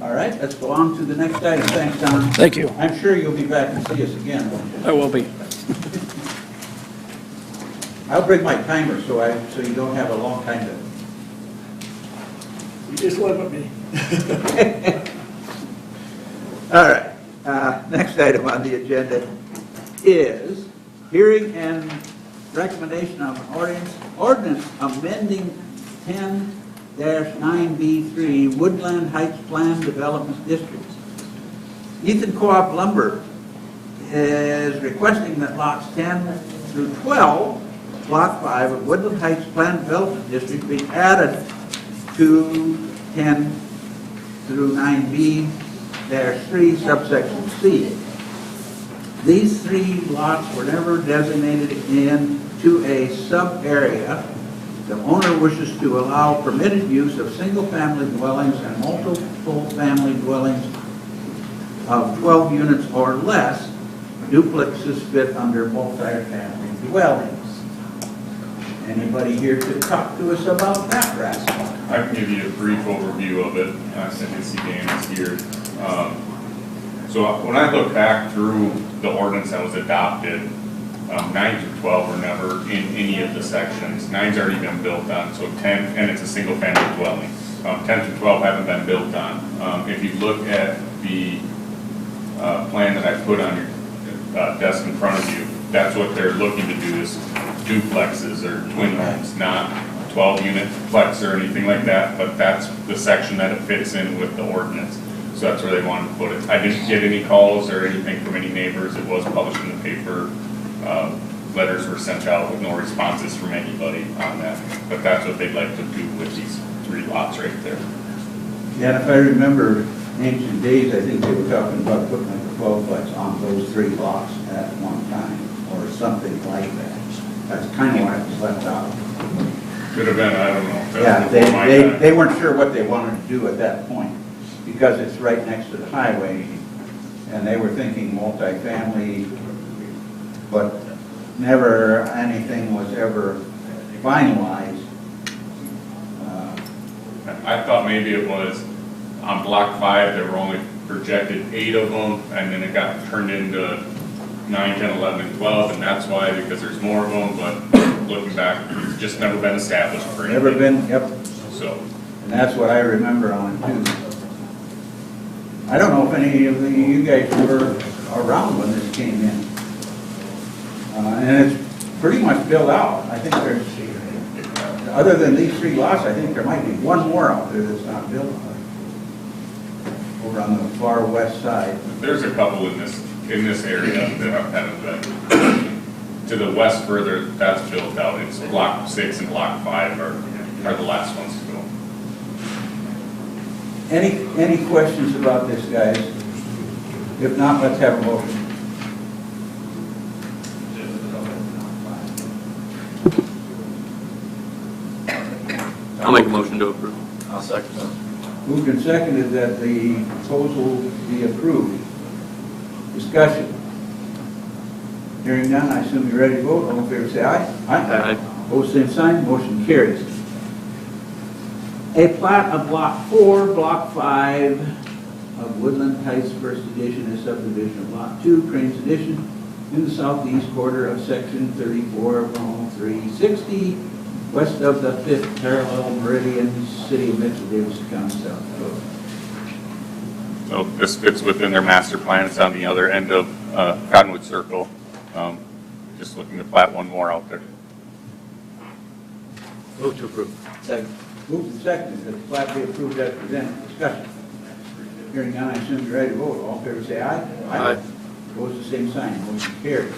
All right, let's go on to the next item. Thanks, Don. Thank you. I'm sure you'll be back and see us again, won't you? I will be. I'll bring my timer so you don't have a long time to. You just live with me. All right. Next item on the agenda is hearing and recommendation of ordinance amending 10-9B3 Woodland Heights Plan Development District. Ethan Co-op Lumber is requesting that lots 10 through 12, Block 5 of Woodland Heights Plan Development District be added to 10 through 9B-3 subsection C. These 3 lots were never designated into a sub-area. The owner wishes to allow permitted use of single-family dwellings and multiple family dwellings of 12 units or less. Duplexes fit under multi-family dwellings. Anybody here to talk to us about that, rascal? I can give you a brief overview of it. Since I see Dan is here. So when I look back through the ordinance that was adopted, 9 through 12 were never in any of the sections. 9's already been built on, so 10, and it's a single family dwelling. 10 through 12 haven't been built on. If you look at the plan that I put on your desk in front of you, that's what they're looking to do is duplexes or twin homes, not 12-unit plex or anything like that, but that's the section that it fits in with the ordinance. So that's where they wanted to put it. I didn't get any calls or anything from any neighbors. It was published in the paper. Letters were sent out with no responses from anybody on that. But that's what they'd like to do with these 3 lots right there. Yeah, and if I remember ancient days, I think they were talking about putting like a 12-plex on those 3 lots at one time, or something like that. That's kind of why it was left out. Could have been, I don't know. Yeah, they weren't sure what they wanted to do at that point, because it's right next to the highway, and they were thinking multifamily, but never anything was ever finalized. I thought maybe it was on block 5, there were only projected 8 of them, and then it got turned into 9, 10, 11, and 12, and that's why, because there's more of them, but looking back, it's just never been established for anything. Never been, yep. So, And that's what I remember on it too. I don't know if any of you guys were around when this came in. And it's pretty much built out. I think there's, other than these 3 lots, I think there might be one more out there that's not built. Over on the far west side. there's a couple in this area that haven't been. To the west further, that's built out. It's block 6 and block 5 are the last ones to go. Any questions about this, guys? If not, let's have a motion. I'll make a motion to approve. I'll second that. Moved and seconded that the proposal be approved. Discussion. Hearing none, I assume you're ready to vote. All in favor say aye. Aye. Opposed, same sign. Motion carries. A plat of Block 4, Block 5 of Woodland Heights First Edition is subdivision of Lot 2, Cranes Edition, in the southeast quarter of Section 34 of Home 360, west of the 5th parallel meridian, City of Mitchell, Davis County, South Dakota. So this fits within their master plan. It's on the other end of Cottonwood Circle. Just looking to plat one more out there. Move to approve. Second. Moved and seconded that the plat be approved as presented. Discussion. Hearing none, I assume you're ready to vote. All in favor say aye. Aye. Opposed, the same sign. Motion carries.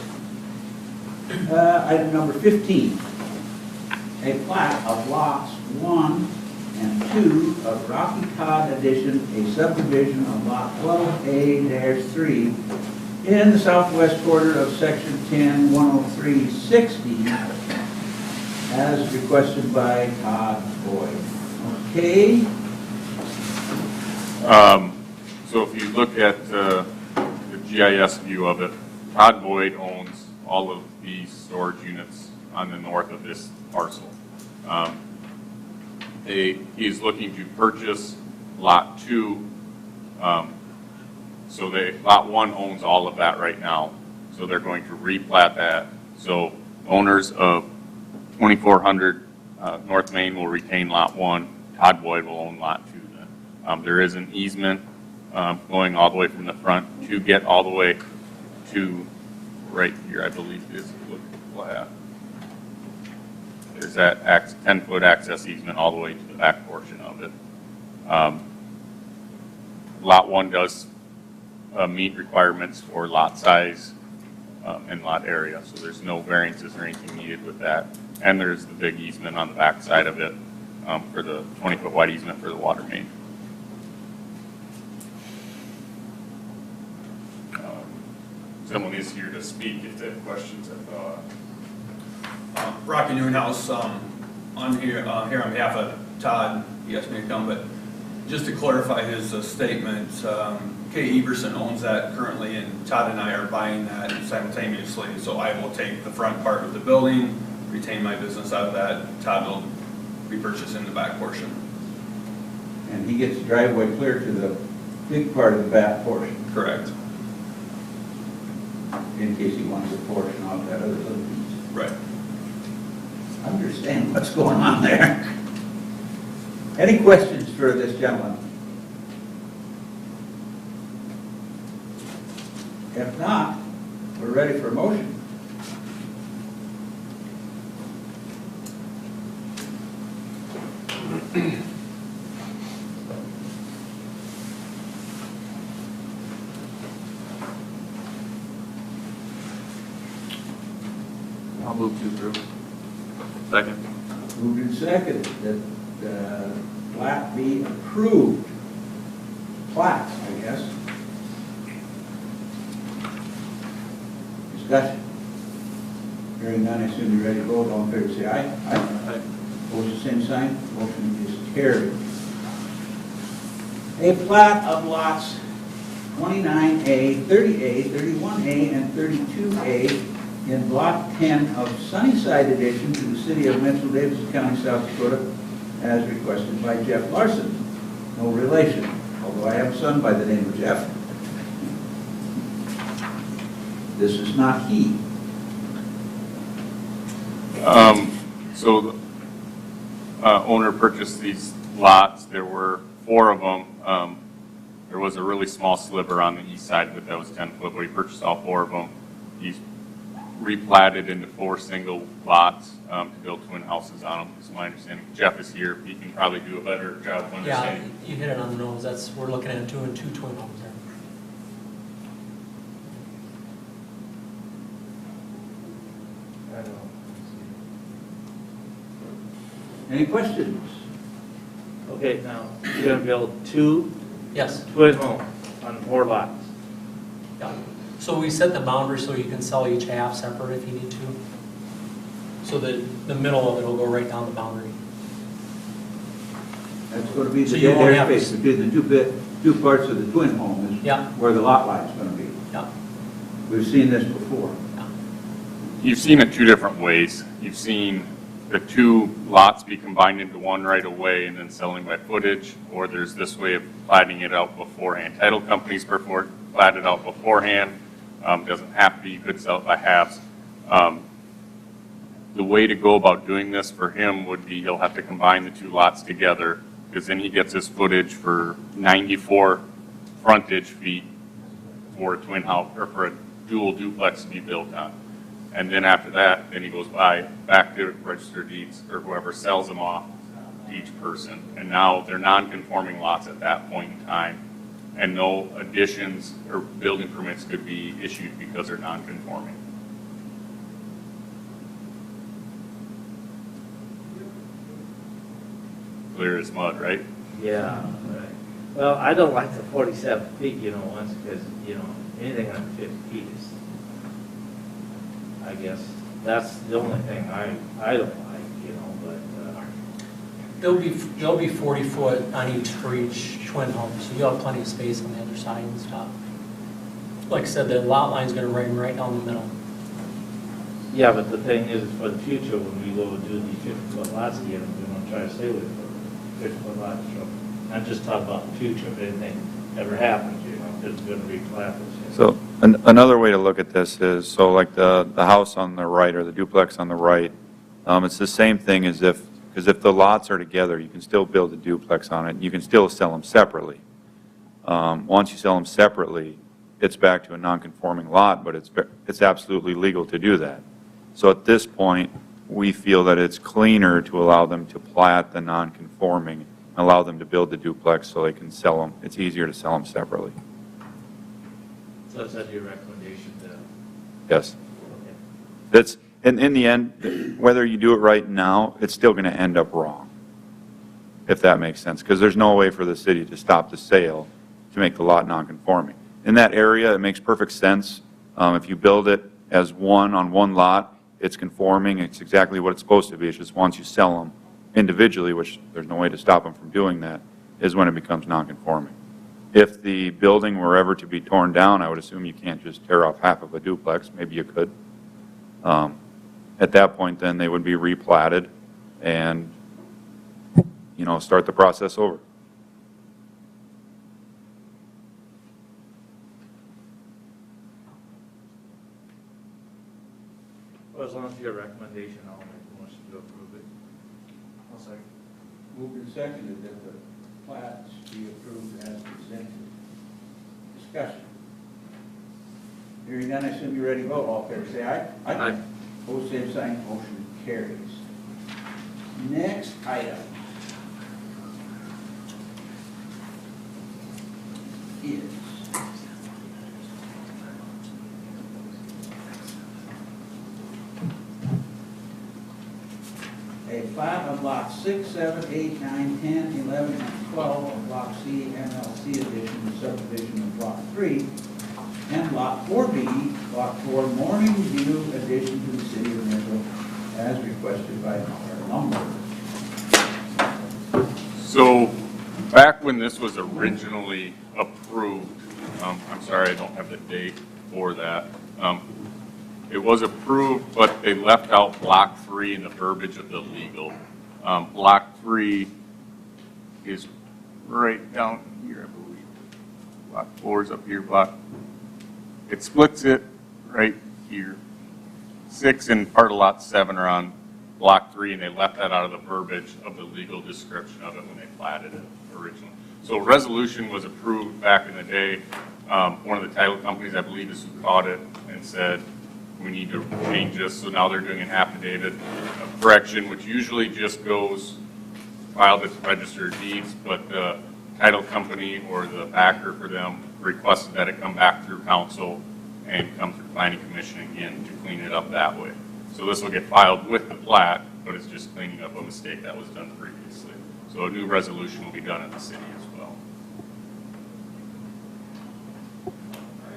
Item number 15. A plat of lots 1 and 2 of Rocky Cod Addition, a subdivision of lot 12A-3 in the southwest quarter of Section 10-10360, as requested by Todd Boyd. Okay. So if you look at the GIS view of it, Todd Boyd owns all of these storage units on the north of this parcel. He's looking to purchase lot 2. So lot 1 owns all of that right now. So they're going to replat that. So owners of 2400 North Main will retain lot 1. Todd Boyd will own lot 2 then. There is an easement going all the way from the front to get all the way to right here, I believe is look flat. There's that 10-foot access easement all the way to the back portion of it. Lot 1 does meet requirements for lot size and lot area, so there's no variances or anything needed with that. And there's the big easement on the back side of it for the 20-foot wide easement for the water main. Someone is here to speak if they have questions. Rocky Newhouse, I'm here on behalf of Todd. He asked me to come, but just to clarify his statement, Kay Everson owns that currently, and Todd and I are buying that simultaneously. So I will take the front part of the building, retain my business out of that. Todd will be purchasing the back portion. And he gets the driveway clear to the big part of the back portion, Correct. in case he wants a portion off that other little piece. Right. Understand what's going on there. Any questions for this gentleman? If not, we're ready for a motion. I'll move to approve. Second. Moved and seconded that the plat be approved. Plats, I guess. Discussion. Hearing none, I assume you're ready to vote. All in favor, say aye. Aye. Opposed, the same sign. Motion is carried. A plat of lots 29A, 30A, 31A, and 32A in Block 10 of Sunnyside Addition to the City of Mitchell, Davidson County, South Dakota, as requested by Jeff Larson. No relation, although I have a son by the name of Jeff. This is not he. So the owner purchased these lots. There were 4 of them. There was a really small sliver on the east side of it that was 10 foot, but he purchased all 4 of them. He's replatted into 4 single lots to build twin houses on them, is my understanding. Jeff is here. He can probably do a better job of understanding. Yeah, you hit it on the nose. We're looking at 2 and 2 twin homes there. Any questions? Okay, now, you're gonna build 2 Yes. twin homes on 4 lots. Yeah. So we set the boundary so you can sell each half separate if you need to. So that the middle of it will go right down the boundary. That's going to be So the you won't dead have air space between the two parts of the twin home is Yeah. where the lot line's going to be. Yeah. We've seen this before. You've seen it 2 different ways. You've seen the 2 lots be combined into one right away and then selling by footage, or there's this way of platting it out beforehand. Title companies prefer plat it out beforehand. Doesn't have to be. You could sell it by halves. The way to go about doing this for him would be he'll have to combine the 2 lots together, because then he gets his footage for 94 frontage feet for a twin house or for a dual duplex to be built on. And then after that, then he goes back to register deeds or whoever sells them off to each person. And now they're non-conforming lots at that point in time, and no additions or building permits could be issued because they're non-conforming. Clear as mud, right? Yeah, right. Well, I don't like the 47 feet, once, because, anything under 50 feet is, I guess, that's the only thing I don't like, but. There'll be 40 foot on each for each twin home, so you'll have plenty of space on the other side and stuff. Like I said, the lot line's gonna run right down the middle. Yeah, but the thing is, for the future, when we go do these 50-foot lots again, we want to try to stay with 50-foot lots. So I'm just talking about the future, if anything ever happens, it's going to be flat. So another way to look at this is, so like the house on the right or the duplex on the right, it's the same thing as because if the lots are together, you can still build a duplex on it. You can still sell them separately. Once you sell them separately, it's back to a non-conforming lot, but it's absolutely legal to do that. So at this point, we feel that it's cleaner to allow them to plat the non-conforming, allow them to build the duplex so they can sell them. It's easier to sell them separately. So is that your recommendation to? Yes. Okay. That's, in the end, whether you do it right now, it's still going to end up wrong, if that makes sense, because there's no way for the city to stop the sale to make the lot non-conforming. In that area, it makes perfect sense. If you build it as one on one lot, it's conforming, it's exactly what it's supposed to be. It's just once you sell them individually, which there's no way to stop them from doing that, is when it becomes non-conforming. If the building were ever to be torn down, I would assume you can't just tear off half of a duplex. Maybe you could. At that point, then they would be replatted and, you know, start the process over. Well, as long as your recommendation, I'll make a motion to approve it. I'll second. Moved and seconded that the plats be approved as presented. Discussion. Hearing none, I assume you're ready to vote. All in favor, say aye. Aye. Opposed, same sign, motion carries. Next item is a plat of Lot 6, 7, 8, 9, 10, 11, and 12 of Block C MLC addition and subdivision of Block 3, and Lot 4B, Block 4 Morning View addition to the city of Maryville as requested by our lumber. So back when this was originally approved, I'm sorry, I don't have the date for that. It was approved, but they left out Block 3 in the verbiage of the legal. Block 3 is right down here, I believe. Block 4 is up here. It splits it right here. 6 and part of Lot 7 are on Block 3, and they left that out of the verbiage of the legal description of it when they platted it originally. So a resolution was approved back in the day. One of the title companies, I believe, is who caught it and said, we need to change this. So now they're doing an affidavit of correction, which usually just goes filed at the Register of Deeds, but the title company or the backer for them requested that it come back through council and come through planning commission again to clean it up that way. So this will get filed with the plat, but it's just cleaning up a mistake that was done previously. So a new resolution will be done in the city as well.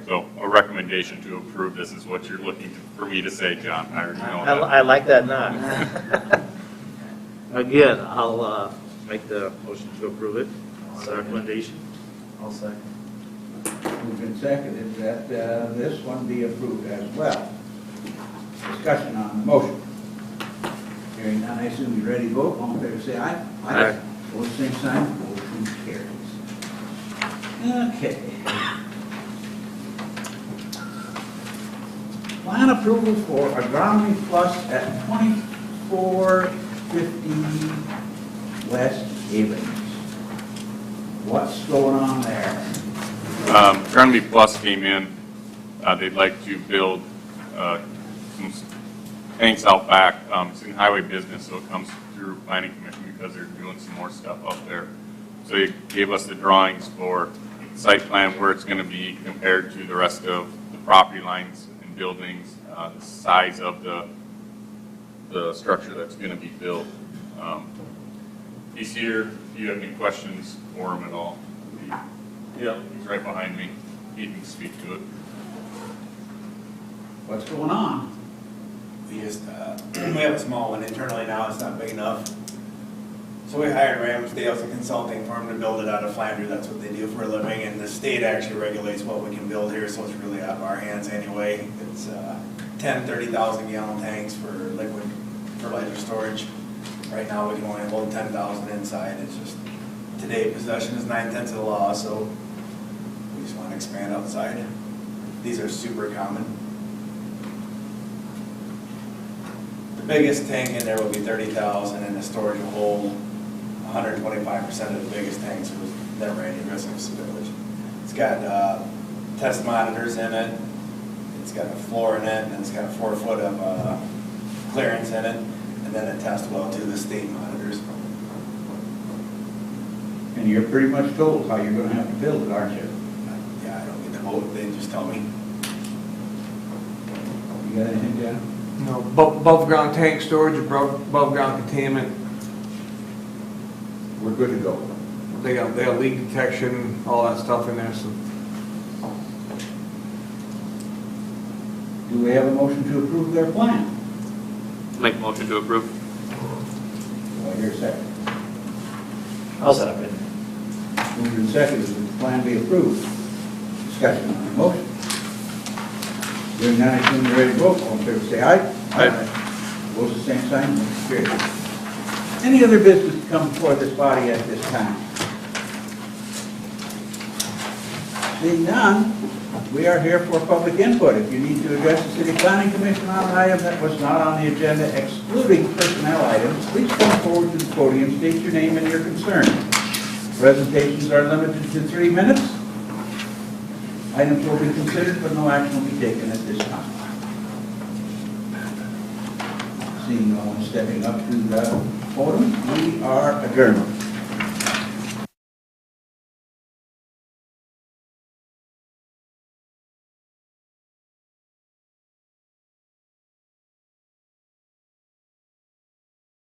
So a recommendation to approve this is what you're looking for me to say, John. I already know that. I like that nod. Again, I'll make the motion to approve it. Recommendation. I'll second. Moved and seconded that this one be approved as well. Discussion on the motion. Hearing none, I assume you're ready to vote. All in favor, say aye. Aye. Opposed, same sign. Motion carries. Okay. Plan approval for agronomy plus at 2450 West Havens. What's going on there? Agronomy Plus came in. They'd like to build some tanks out back. It's in highway business, so it comes through planning commission because they're doing some more stuff up there. So they gave us the drawings for site plan where it's going to be compared to the rest of the property lines and buildings, the size of the structure that's going to be built. He's here. If you have any questions for him at all, yeah, he's right behind me. He can speak to it. What's going on? We just, we have a small one internally now, it's not big enough. So we hired Ramsdale's consulting firm to build it out of Flanders, that's what they do for a living, and the state actually regulates what we can build here, so it's really out of our hands anyway. It's 10, 30,000 gallon tanks for liquid fertilizer storage. Right now we can only hold 10,000 inside, it's just, today possession is 9/10 of the law, so we just want to expand outside. These are super common. The biggest tank in there will be 30,000 and the storage will hold 125% of the biggest tanks. It was never any risk of spillage. It's got test monitors in it. It's got a floor in it, and it's got a 4 foot of clearance in it. and then a test well to the state monitors. And you're pretty much told how you're gonna have to build it, aren't you? Yeah, I don't get to vote, they just tell me. You got anything, Dan? No, above ground tank storage, above ground containment, We're good to go. they got leak detection, all that stuff in there, so. Do we have a motion to approve their plan? Make a motion to approve. Do I hear a second? I'll second. Moved and seconded that the plan be approved. Discussion on the motion. Hearing none, I assume you're ready to vote. All in favor, say aye. Aye. Opposed, the same sign. Motion carried. Any other business to come before this body at this time? Seeing none, we are here for public input. If you need to address the City Planning Commission on an item that was not on the agenda, excluding personnel items, please come forward to the podium, state your name and your concern. Presentations are limited to 3 minutes. Items will be considered, but no action will be taken at this time. Seeing no one stepping up to the podium, we are adjourned.